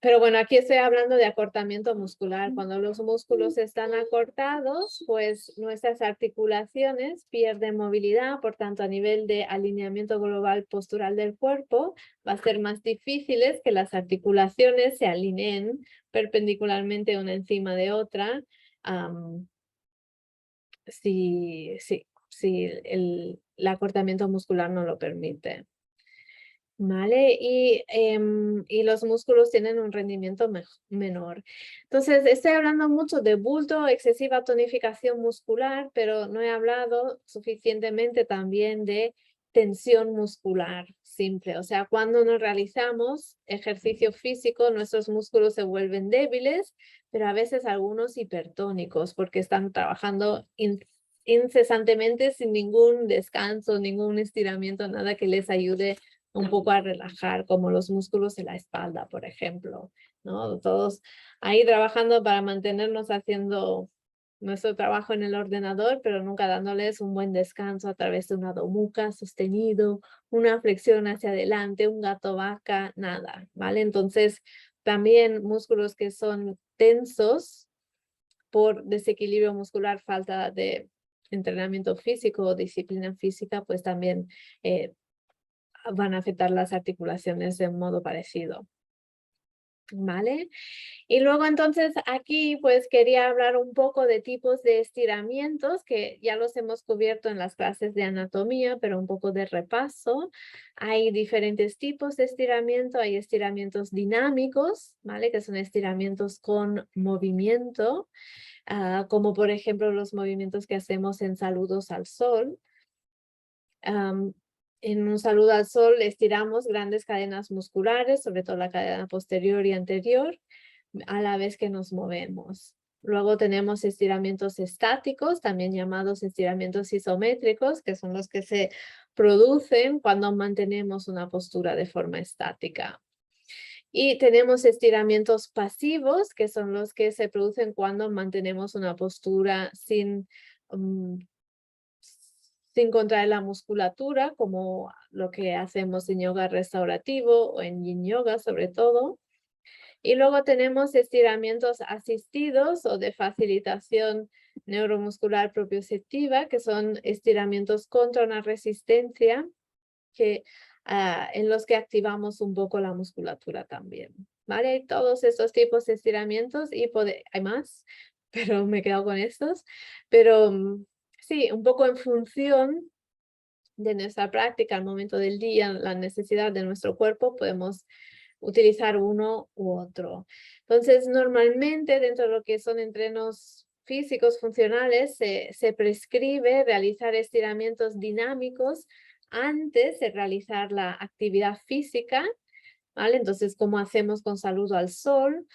Pero bueno, aquí estoy hablando de acortamiento muscular. Cuando los músculos están acortados, pues nuestras articulaciones pierden movilidad, por tanto, a nivel de alineamiento global postural del cuerpo, va a ser más difícil que las articulaciones se alineen perpendicularmente una encima de otra, si el acortamiento muscular no lo permite. ¿Vale? Y los músculos tienen un rendimiento menor. Entonces, estoy hablando mucho de bulto, excesiva tonificación muscular, pero no he hablado suficientemente también de tensión muscular simple. O sea, cuando nos realizamos ejercicio físico, nuestros músculos se vuelven débiles, pero a veces algunos hipertónicos, porque están trabajando incesantemente sin ningún descanso, ningún estiramiento, nada que les ayude un poco a relajar, como los músculos de la espalda, por ejemplo, ¿no? Todos ahí trabajando para mantenernos haciendo nuestro trabajo en el ordenador, pero nunca dándoles un buen descanso a través de un Adho Mukha sostenido, una flexión hacia adelante, un gato vaca, nada, ¿vale? Entonces, también músculos que son tensos por desequilibrio muscular, falta de entrenamiento físico o disciplina física, pues también van a afectar las articulaciones de un modo parecido. ¿Vale? Y luego entonces aquí pues quería hablar un poco de tipos de estiramientos que ya los hemos cubierto en las clases de anatomía, pero un poco de repaso. Hay diferentes tipos de estiramiento, hay estiramientos dinámicos, ¿vale? Que son estiramientos con movimiento, como por ejemplo los movimientos que hacemos en saludos al sol. En un saludo al sol estiramos grandes cadenas musculares, sobre todo la cadena posterior y anterior, a la vez que nos movemos. Luego tenemos estiramientos estáticos, también llamados estiramientos isométricos, que son los que se producen cuando mantenemos una postura de forma estática. Y tenemos estiramientos pasivos, que son los que se producen cuando mantenemos una postura sin sin contraer la musculatura, como lo que hacemos en yoga restaurativo o en yin yoga sobre todo. Y luego tenemos estiramientos asistidos o de facilitación neuromuscular propioceptiva, que son estiramientos contra una resistencia en los que activamos un poco la musculatura también. ¿Vale? Hay todos estos tipos de estiramientos y hay más, pero me he quedado con estos. Pero sí, un poco en función de nuestra práctica al momento del día, la necesidad de nuestro cuerpo, podemos utilizar uno u otro. Entonces, normalmente dentro de lo que son entrenos físicos funcionales, se prescribe realizar estiramientos dinámicos antes de realizar la actividad física, ¿vale? Entonces, como hacemos con saludo al sol,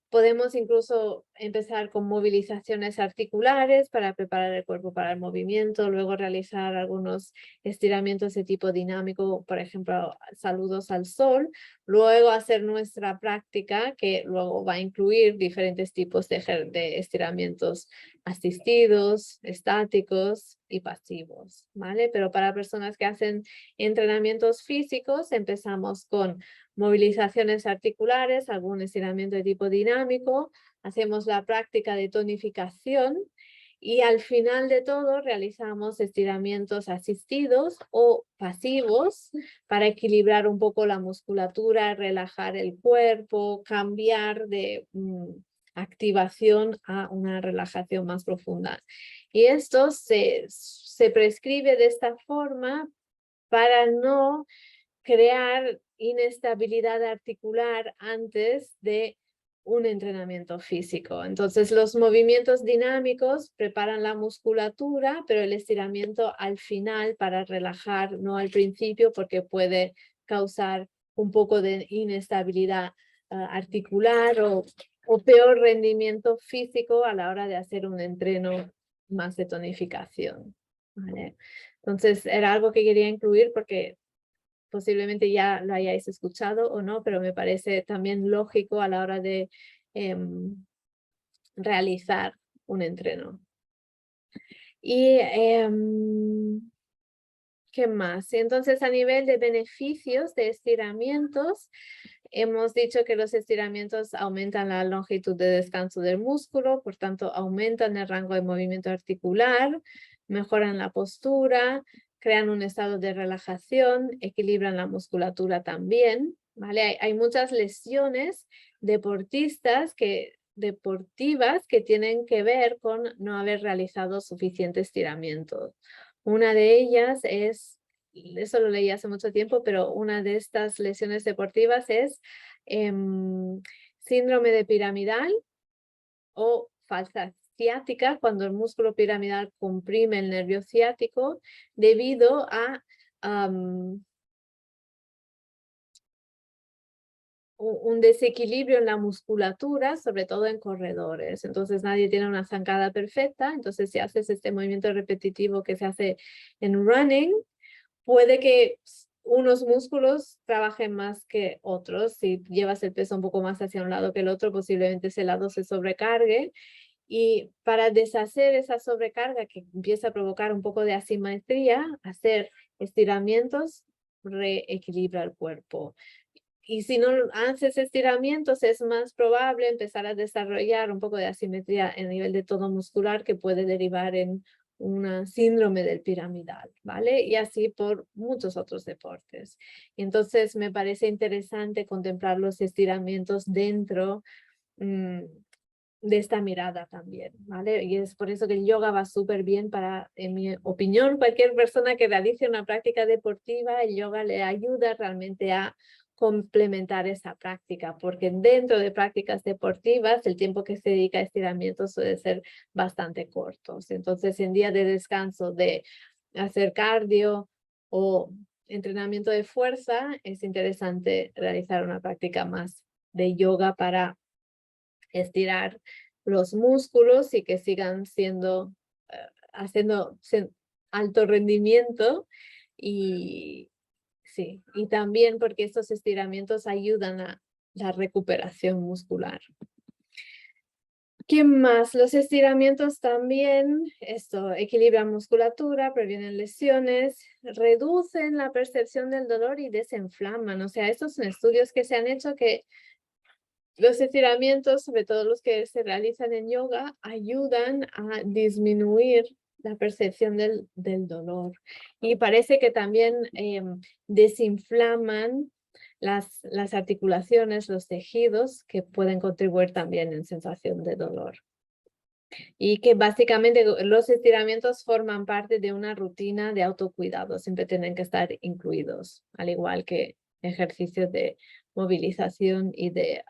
podemos incluso empezar con movilizaciones articulares para preparar el cuerpo para el movimiento, luego realizar algunos estiramientos de tipo dinámico, por ejemplo, saludos al sol, luego hacer nuestra práctica que luego va a incluir diferentes tipos de estiramientos asistidos, estáticos y pasivos, ¿vale? Pero para personas que hacen entrenamientos físicos, empezamos con movilizaciones articulares, algún estiramiento de tipo dinámico, hacemos la práctica de tonificación y al final de todo realizamos estiramientos asistidos o pasivos para equilibrar un poco la musculatura, relajar el cuerpo, cambiar de activación a una relajación más profunda. Y esto se prescribe de esta forma para no crear inestabilidad articular antes de un entrenamiento físico. Entonces, los movimientos dinámicos preparan la musculatura, pero el estiramiento al final para relajar, no al principio, porque puede causar un poco de inestabilidad articular o peor rendimiento físico a la hora de hacer un entreno más de tonificación. ¿Vale? Entonces, era algo que quería incluir porque posiblemente ya lo hayáis escuchado o no, pero me parece también lógico a la hora de realizar un entreno. Y ¿qué más? Entonces, a nivel de beneficios de estiramientos, hemos dicho que los estiramientos aumentan la longitud de descanso del músculo, por tanto, aumentan el rango de movimiento articular, mejoran la postura, crean un estado de relajación, equilibran la musculatura también, ¿vale? Hay muchas lesiones deportivas que tienen que ver con no haber realizado suficiente estiramiento. Una de ellas es, eso lo leí hace mucho tiempo, pero una de estas lesiones deportivas es síndrome de piramidal o falsa ciática, cuando el músculo piramidal comprime el nervio ciático debido a un desequilibrio en la musculatura, sobre todo en corredores. Entonces nadie tiene una zancada perfecta, entonces si haces este movimiento repetitivo que se hace en running, puede que unos músculos trabajen más que otros. Si llevas el peso un poco más hacia un lado que el otro, posiblemente ese lado se sobrecargue. Y para deshacer esa sobrecarga que empieza a provocar un poco de asimetría, hacer estiramientos reequilibra el cuerpo. Y si no haces estiramientos, es más probable empezar a desarrollar un poco de asimetría en nivel de tono muscular que puede derivar en un síndrome del piramidal, ¿vale? Y así por muchos otros deportes. Entonces me parece interesante contemplar los estiramientos dentro de esta mirada también, ¿vale? Y es por eso que el yoga va súper bien para, en mi opinión, cualquier persona que realice una práctica deportiva, el yoga le ayuda realmente a complementar esa práctica, porque dentro de prácticas deportivas el tiempo que se dedica a estiramientos suele ser bastante cortos. Entonces, en día de descanso de hacer cardio o entrenamiento de fuerza, es interesante realizar una práctica más de yoga para estirar los músculos y que sigan siendo, haciendo alto rendimiento y sí, y también porque estos estiramientos ayudan a la recuperación muscular. ¿Qué más? Los estiramientos también, esto, equilibran musculatura, previenen lesiones, reducen la percepción del dolor y desinflaman. O sea, estos son estudios que se han hecho que los estiramientos, sobre todo los que se realizan en yoga, ayudan a disminuir la percepción del dolor. Y parece que también desinflaman las articulaciones, los tejidos, que pueden contribuir también en sensación de dolor. Y que básicamente los estiramientos forman parte de una rutina de autocuidado, siempre tienen que estar incluidos, al igual que ejercicios de movilización y de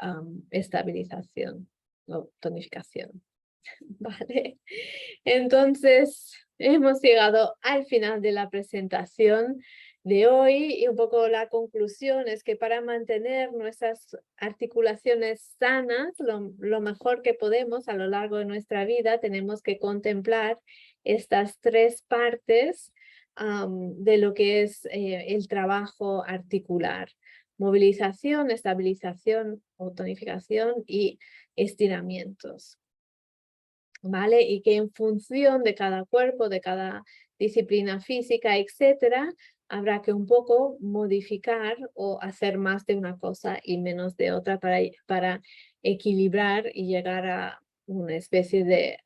estabilización o tonificación. Vale, entonces hemos llegado al final de la presentación de hoy y un poco la conclusión es que para mantener nuestras articulaciones sanas, lo mejor que podemos a lo largo de nuestra vida, tenemos que contemplar estas tres partes de lo que es el trabajo articular: movilización, estabilización o tonificación y estiramientos. ¿Vale? Y que en función de cada cuerpo, de cada disciplina física, etcétera, habrá que un poco modificar o hacer más de una cosa y menos de otra para equilibrar y llegar a una especie de,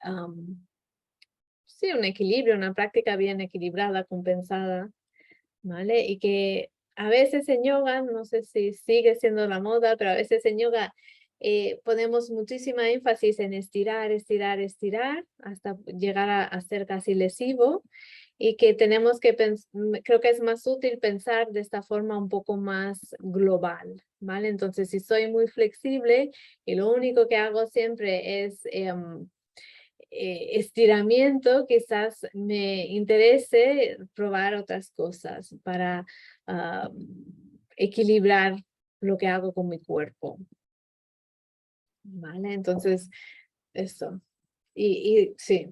sí, un equilibrio, una práctica bien equilibrada, compensada, ¿vale? Y que a veces en yoga, no sé si sigue siendo la moda, pero a veces en yoga ponemos muchísima énfasis en estirar, estirar, estirar, hasta llegar a ser casi lesivo, y que tenemos que creo que es más útil pensar de esta forma un poco más global, ¿vale? Entonces, si soy muy flexible y lo único que hago siempre es estiramiento, quizás me interese probar otras cosas para equilibrar lo que hago con mi cuerpo. ¿Vale? Entonces, eso. Y sí.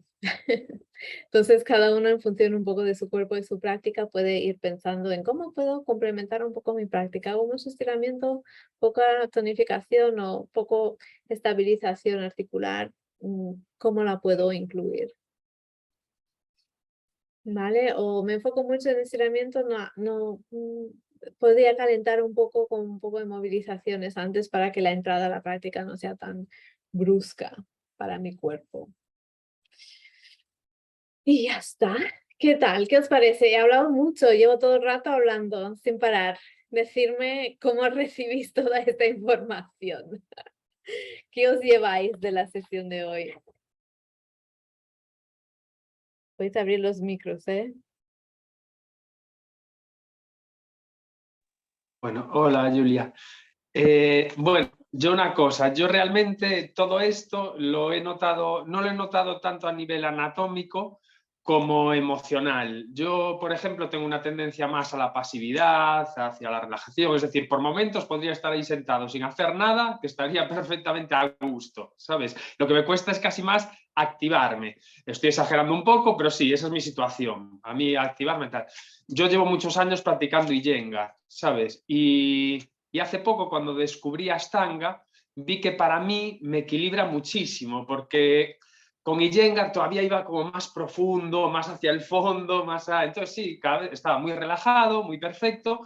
Entonces, cada uno en función un poco de su cuerpo y su práctica puede ir pensando en cómo puedo complementar un poco mi práctica. Hago mucho estiramiento, poca tonificación o poco estabilización articular. ¿Cómo la puedo incluir? ¿Vale? O me enfoco mucho en estiramiento, podría calentar un poco con un poco de movilizaciones antes para que la entrada a la práctica no sea tan brusca para mi cuerpo. Y ya está. ¿Qué tal? ¿Qué os parece? He hablado mucho, llevo todo el rato hablando sin parar. Decirme cómo recibís toda esta información. ¿Qué os lleváis de la sesión de hoy? Podéis abrir los micros, ¿eh? Bueno, hola Julia. Bueno, yo una cosa, yo realmente todo esto lo he notado, no lo he notado tanto a nivel anatómico como emocional. Yo, por ejemplo, tengo una tendencia más a la pasividad, hacia la relajación, es decir, por momentos podría estar ahí sentado sin hacer nada, que estaría perfectamente a gusto, ¿sabes? Lo que me cuesta es casi más activarme. Estoy exagerando un poco, pero sí, esa es mi situación. A mí activarme tal. Yo llevo muchos años practicando Iyengar, ¿sabes? Y hace poco, cuando descubrí Ashtanga, vi que para mí me equilibra muchísimo, porque con Iyengar todavía iba como más profundo, más hacia el fondo, entonces sí, cada vez estaba muy relajado, muy perfecto.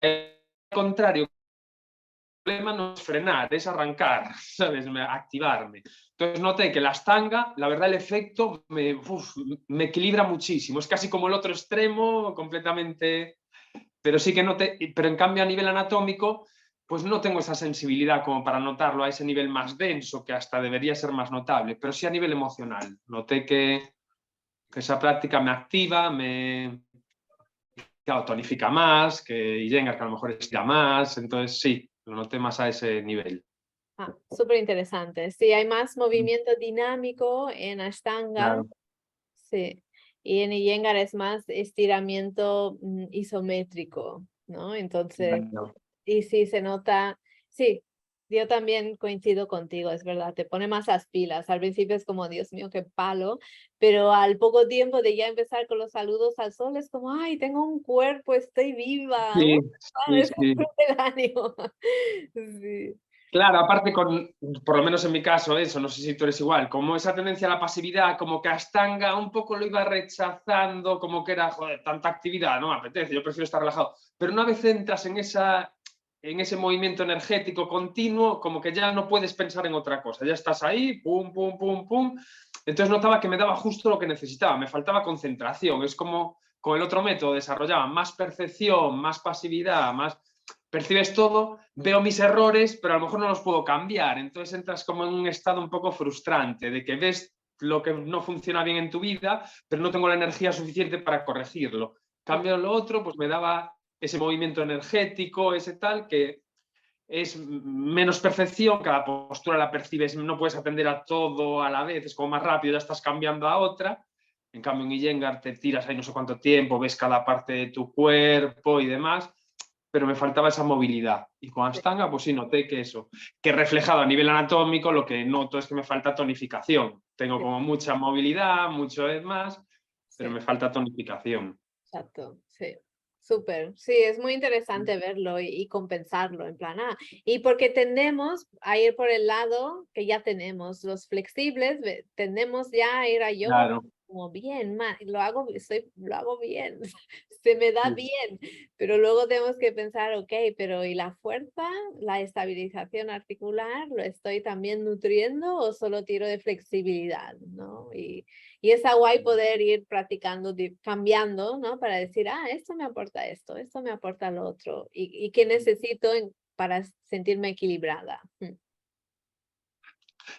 Al contrario, el problema no es frenar, es arrancar, ¿sabes? Activarme. Entonces noté que la Ashtanga, la verdad, el efecto me equilibra muchísimo. Es casi como el otro extremo, completamente. Pero sí que noté, pero en cambio a nivel anatómico, pues no tengo esa sensibilidad como para notarlo a ese nivel más denso, que hasta debería ser más notable, pero sí a nivel emocional. Noté que esa práctica me activa, tonifica más, que Iyengar que a lo mejor estira más, entonces sí, lo noté más a ese nivel. Súper interesante. Sí, hay más movimiento dinámico en Ashtanga. Claro. Sí. Y en Iyengar es más estiramiento isométrico, ¿no? Entonces, Claro. y sí se nota, sí, yo también coincido contigo, es verdad, te pone más las pilas. Al principio es como, Dios mío, qué palo, pero al poco tiempo de ya empezar con los saludos al sol es como, ay, tengo un cuerpo, estoy viva, Sí, sí, ¿sabes? sí. El ánimo. Sí. Claro, aparte por lo menos en mi caso, eso, no sé si tú eres igual, como esa tendencia a la pasividad, como que Ashtanga un poco lo iba rechazando, como que era, joder, tanta actividad, no me apetece, yo prefiero estar relajado. Pero una vez entras en ese movimiento energético continuo, como que ya no puedes pensar en otra cosa, ya estás ahí, pum, pum, pum, pum. Entonces notaba que me daba justo lo que necesitaba, me faltaba concentración, es como con el otro método desarrollaba más percepción, más pasividad, más percibes todo, veo mis errores, pero a lo mejor no los puedo cambiar. Entonces entras como en un estado un poco frustrante, de que ves lo que no funciona bien en tu vida, pero no tengo la energía suficiente para corregirlo. Cambio lo otro, pues me daba ese movimiento energético, ese tal, que es menos percepción, cada postura la percibes, no puedes atender a todo a la vez, es como más rápido, ya estás cambiando a otra. En cambio, en Iyengar te tiras ahí no sé cuánto tiempo, ves cada parte de tu cuerpo y demás, pero me faltaba esa movilidad. Y con Ashtanga, pues sí, noté que eso, que reflejado a nivel anatómico, lo que noto es que me falta tonificación. Tengo Sí, como mucha movilidad, mucho es más, pero sí. me falta tonificación. Exacto, sí. Súper, sí, es muy interesante verlo y compensarlo en plan, y porque tendemos a ir por el lado que ya tenemos, los flexibles, tendemos ya a ir a yoga Claro. como bien, lo hago bien, se me da bien, pero luego tenemos que pensar, ok, pero ¿y la fuerza, la estabilización articular, lo estoy también nutriendo o solo tiro de flexibilidad, ¿no? Y está guay poder ir practicando, cambiando, ¿no? Para decir, esto me aporta esto me aporta lo otro. ¿Y qué necesito para sentirme equilibrada?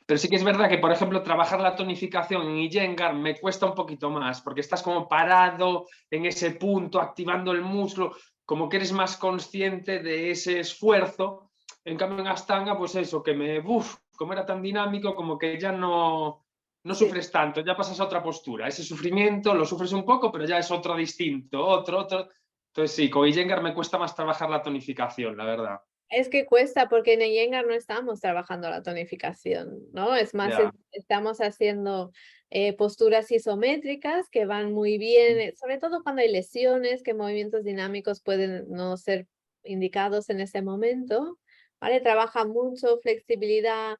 Pero sí que es verdad que, por ejemplo, trabajar la tonificación en Iyengar me cuesta un poquito más, porque estás como parado en ese punto, activando el muslo, como que eres más consciente de ese esfuerzo. En cambio, en Ashtanga, pues eso, como era tan dinámico, como que ya no Sí. sufres tanto, ya pasas a otra postura. Ese sufrimiento lo sufres un poco, pero ya es otro distinto, otro. Entonces sí, con Iyengar me cuesta más trabajar la tonificación, la verdad. Es que cuesta porque en Iyengar no estamos trabajando la tonificación, ¿no? Es más, Ya. estamos haciendo posturas isométricas que van muy bien, sobre todo cuando hay lesiones, que movimientos dinámicos pueden no ser indicados en ese momento, ¿vale? Trabaja mucho flexibilidad,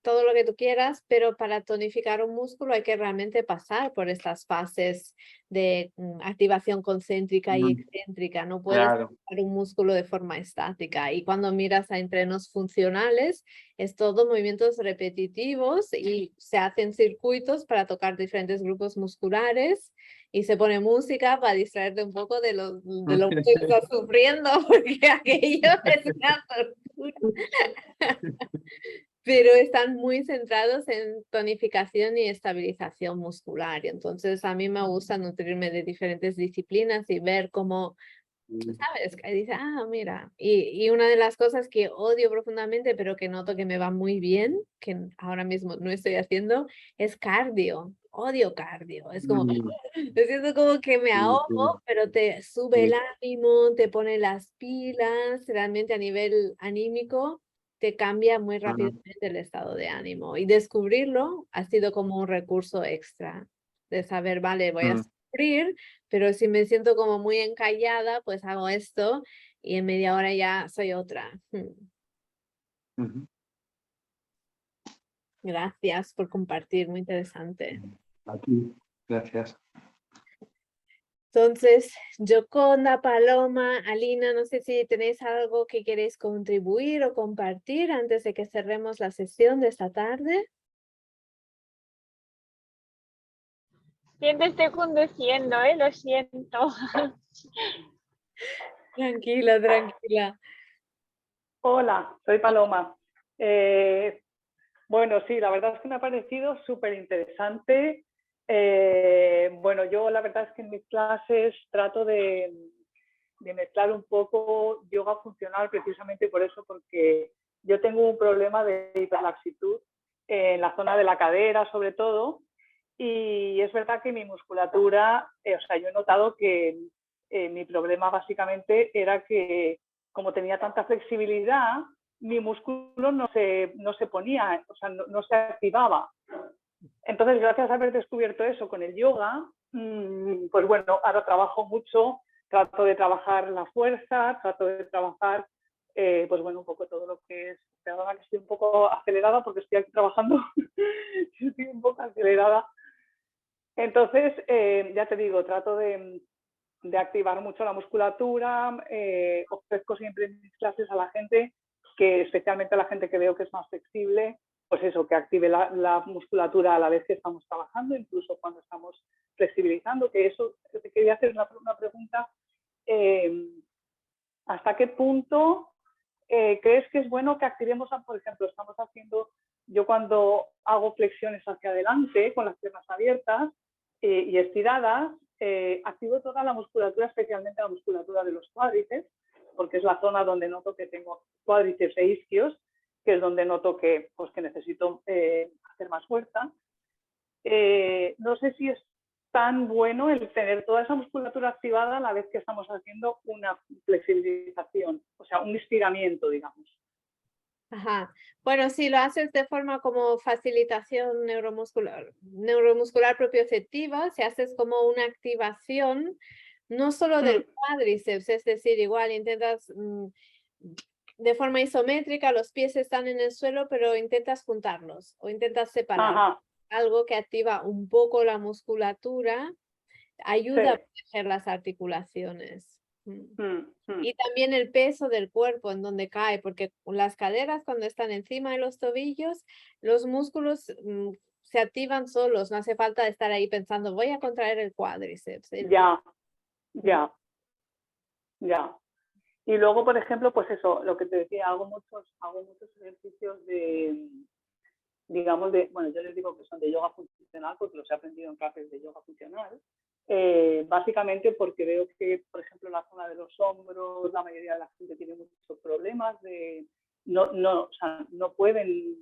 todo lo que tú quieras, pero para tonificar un músculo hay que realmente pasar por estas fases de activación concéntrica y excéntrica. No puedes Claro. trabajar un músculo de forma estática. Y cuando miras a entrenos funcionales, es todo movimientos repetitivos y se hacen circuitos para tocar diferentes grupos musculares y se pone música para distraerte un poco de lo que estás sufriendo, porque aquello es una tortura. Pero están muy centrados en tonificación y estabilización muscular. Y entonces a mí me gusta nutrirme de diferentes disciplinas y ver cómo, ¿sabes? Que dice, mira. Y una de las cosas que odio profundamente, pero que noto que me va muy bien, que ahora mismo no estoy haciendo, es cardio. Odio cardio. Es como, me siento como que me Sí, sí, ahogo, pero te sube el sí. ánimo, te pone las pilas, realmente a nivel anímico te cambia muy Ajá. rápidamente el estado de ánimo. Y descubrirlo ha sido como un recurso extra de saber, vale, voy a Mm, sufrir, pero si me siento como muy encallada, pues hago esto y en media hora ya soy otra. ujú. Gracias por compartir, muy interesante. Aquí, gracias. Entonces, Yoconda, Paloma, Alina, no sé si tenéis algo que queréis contribuir o compartir antes de que cerremos la sesión de esta tarde. Siento, estoy conduciendo, lo siento. Tranquila, tranquila. Hola, soy Paloma. Bueno, sí, la verdad es que me ha parecido súper interesante. Bueno, yo la verdad es que en mis clases trato de mezclar un poco yoga funcional precisamente por eso, porque yo tengo un problema de hiperlaxitud en la zona de la cadera sobre todo, y es verdad que mi musculatura, o sea, yo he notado que mi problema básicamente era que como tenía tanta flexibilidad, mi músculo no se ponía, o sea, no se activaba. Entonces, gracias a haber descubierto eso con el yoga, pues bueno, ahora trabajo mucho, trato de trabajar la fuerza, trato de trabajar pues bueno, un poco todo lo que es, ahora que estoy un poco acelerada porque estoy aquí trabajando, estoy un poco acelerada. Entonces, ya te digo, trato de activar mucho la musculatura, ofrezco siempre en mis clases a la gente, que especialmente a la gente que veo que es más flexible, pues eso, que active la musculatura a la vez que estamos trabajando, incluso cuando estamos flexibilizando, que eso, te quería hacer una pregunta, ¿hasta qué punto crees que es bueno que activemos, por ejemplo, estamos haciendo, yo cuando hago flexiones hacia adelante con las piernas abiertas y estiradas, activo toda la musculatura, especialmente la musculatura de los cuádriceps, porque es la zona donde noto que tengo cuádriceps e isquios, que es donde noto que, pues, que necesito hacer más fuerza. No sé si es tan bueno el tener toda esa musculatura activada a la vez que estamos haciendo una flexibilización, o sea, un estiramiento, digamos. Ajá. Bueno, si lo haces de forma como facilitación neuromuscular propioceptiva, si haces como una activación, no solo del cuádriceps, es decir, igual intentas de forma isométrica, los pies están en el suelo, pero intentas juntarlos o intentas separar. Ajá. Algo que activa un poco la musculatura, ayuda a proteger las articulaciones. Y también el peso del cuerpo en donde cae, porque las caderas cuando están encima de los tobillos, los músculos se activan solos, no hace falta estar ahí pensando, voy a contraer el cuádriceps. Ya. Y luego, por ejemplo, pues eso, lo que te decía, hago muchos ejercicios de, digamos, bueno, yo les digo que son de yoga funcional porque los he aprendido en clases de yoga funcional, básicamente porque veo que, por ejemplo, en la zona de los hombros, la mayoría de la gente tiene muchos problemas o sea, no pueden,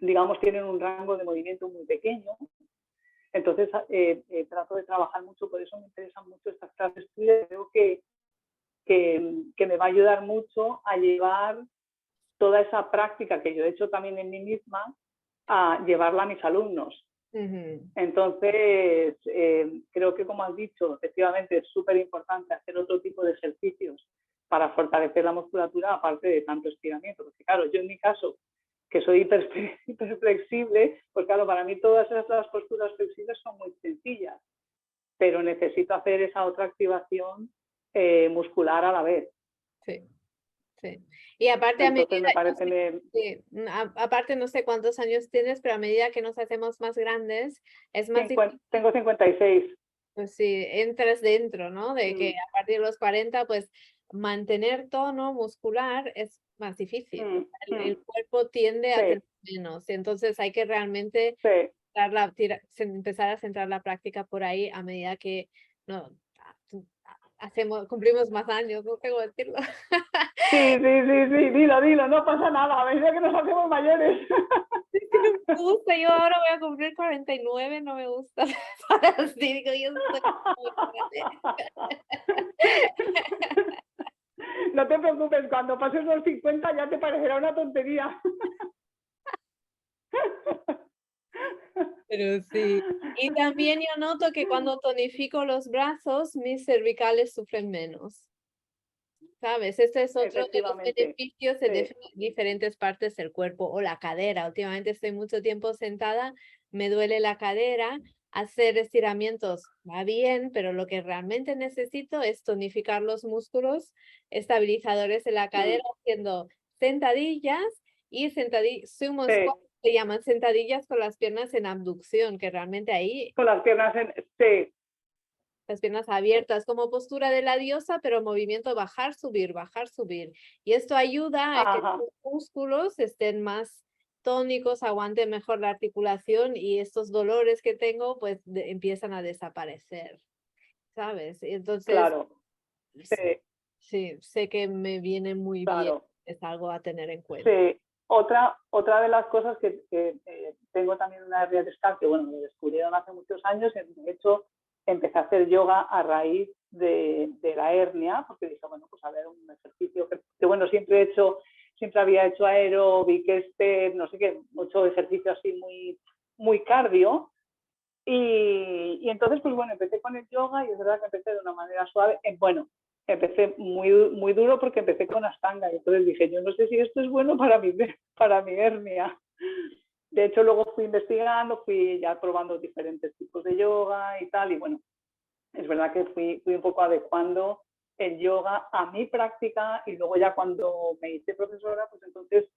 digamos, tienen un rango de movimiento muy pequeño. Entonces, trato de trabajar mucho, por eso me interesan mucho estas clases tuyas. Creo que me va a ayudar mucho a llevar toda esa práctica que yo he hecho también en mí misma, a llevarla a mis alumnos. Entonces, creo que, como has dicho, efectivamente es súper importante hacer otro tipo de ejercicios para fortalecer la musculatura, aparte de tanto estiramiento. Porque claro, yo en mi caso, que soy hiper flexible, pues claro, para mí todas esas posturas flexibles son muy sencillas, pero necesito hacer esa otra activación muscular a la vez. Sí, sí. Y aparte, entonces me parece... Sí, aparte no sé cuántos años tienes, pero a medida que nos hacemos más grandes, es más difícil. Tengo 56. Pues sí, entras dentro, ¿no? De que a partir de los 40, pues mantener tono muscular es más difícil. El cuerpo tiende a tener menos, entonces hay que realmente empezar a centrar la práctica por ahí a medida que no cumplimos más años, no tengo que decirlo. Sí, dilo, no pasa nada, a medida que nos hacemos mayores. No me gusta, yo ahora voy a cumplir 49, no me gusta. Así digo, yo No te preocupes, cuando pases los 50 ya te parecerá una tontería. Pero sí. Y también yo noto que cuando tonifico los brazos, mis cervicales sufren menos. ¿Sabes? Este es otro de los beneficios de diferentes partes del cuerpo o la cadera. Últimamente estoy mucho tiempo sentada, me duele la cadera. Hacer estiramientos va bien, pero lo que realmente necesito es tonificar los músculos estabilizadores de la cadera haciendo sentadillas y sumo squat, se llaman sentadillas con las piernas en abducción, que realmente ahí... Con las piernas las piernas abiertas, como postura de la diosa, pero movimiento bajar, subir, bajar, subir. Y esto ayuda a que los músculos estén más tónicos, aguanten mejor la articulación y estos dolores que tengo, pues empiezan a desaparecer, ¿sabes? Entonces, claro. Sí, sé que me viene muy bien, es algo a tener en cuenta. Sí, otra de las cosas que tengo también una hernia discal, que bueno, me descubrieron hace muchos años, y de hecho empecé a hacer yoga a raíz de la hernia, porque dije, bueno, pues a ver, un ejercicio que bueno, siempre había hecho aeróbic, no sé qué, mucho ejercicio así muy cardio. Y entonces, pues bueno, empecé con el yoga y es verdad que empecé de una manera suave. Bueno, empecé muy duro porque empecé con Ashtanga. Y entonces dije, yo no sé si esto es bueno para mi hernia. De hecho, luego fui investigando, fui ya probando diferentes tipos de yoga y tal. Y bueno, es verdad que fui un poco adecuando el yoga a mi práctica y luego ya cuando me hice profesora, pues entonces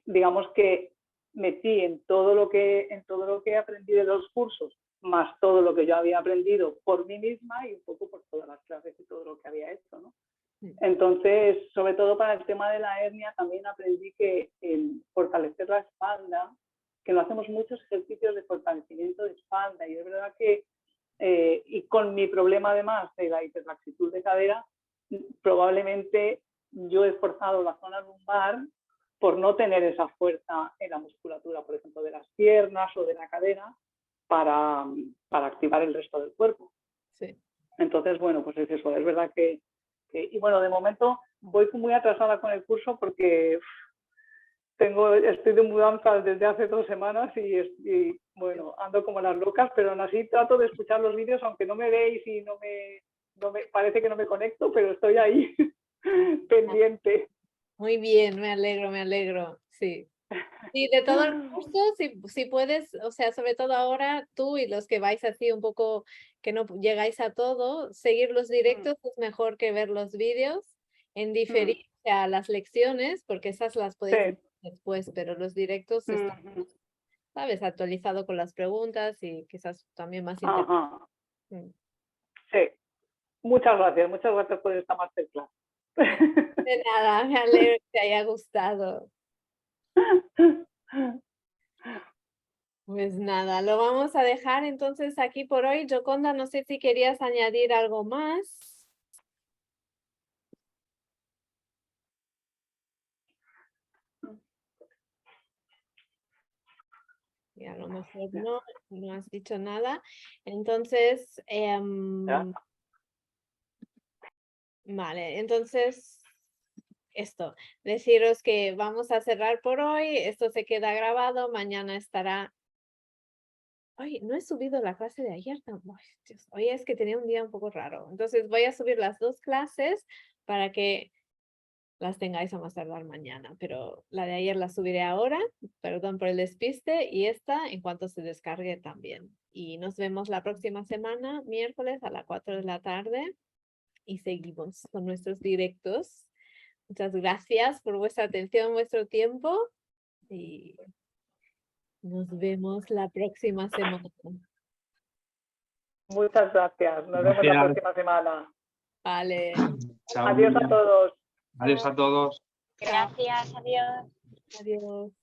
digamos que metí en todo lo que aprendí de los cursos, más todo lo que yo había aprendido por mí misma y un poco por todas las clases y todo lo que había hecho, ¿no? Entonces, sobre todo para el tema de la hernia, también aprendí que el fortalecer la espalda, que no hacemos muchos ejercicios de fortalecimiento de espalda, y es verdad que y con mi problema además de la hiperlaxitud de cadera, probablemente yo he forzado la zona lumbar por no tener esa fuerza en la musculatura, por ejemplo, de las piernas o de la cadera, para activar el resto del cuerpo. Sí. Entonces, bueno, pues es eso, es verdad que y bueno, de momento voy muy atrasada con el curso porque estoy de mudanza desde hace 2 semanas y bueno, ando como las locas, pero aún así trato de escuchar los vídeos, aunque no me veis y no me parece que no me conecto, pero estoy ahí pendiente. Muy bien, me alegro, sí. Y de todo el curso, si puedes, o sea, sobre todo ahora tú y los que vais así un poco, que no llegáis a todo, seguir los directos es mejor que ver los vídeos en diferir a las lecciones, porque esas las podéis ver después, pero los directos están, ¿sabes? Actualizado con las preguntas y quizás también más interesante. Sí, muchas gracias por esta masterclass. De nada, me alegro que te haya gustado. Pues nada, lo vamos a dejar entonces aquí por hoy. Yoconda, no sé si querías añadir algo más. Y a lo mejor no has dicho nada. Entonces, vale, entonces esto, deciros que vamos a cerrar por hoy. Esto se queda grabado, mañana estará. Ay, no he subido la clase de ayer tampoco. Hoy es que tenía un día un poco raro. Entonces voy a subir las 2 clases para que las tengáis a más tardar mañana. Pero la de ayer la subiré ahora, perdón por el despiste, y esta en cuanto se descargue también. Y nos vemos la próxima semana, miércoles a las 4 de la tarde. Y seguimos con nuestros directos. Muchas gracias por vuestra atención, vuestro tiempo. Y nos vemos la próxima semana. Muchas gracias. Nos vemos la próxima semana. Vale. Chao, Adiós a todos. Adiós a todos. Gracias, adiós. Adiós.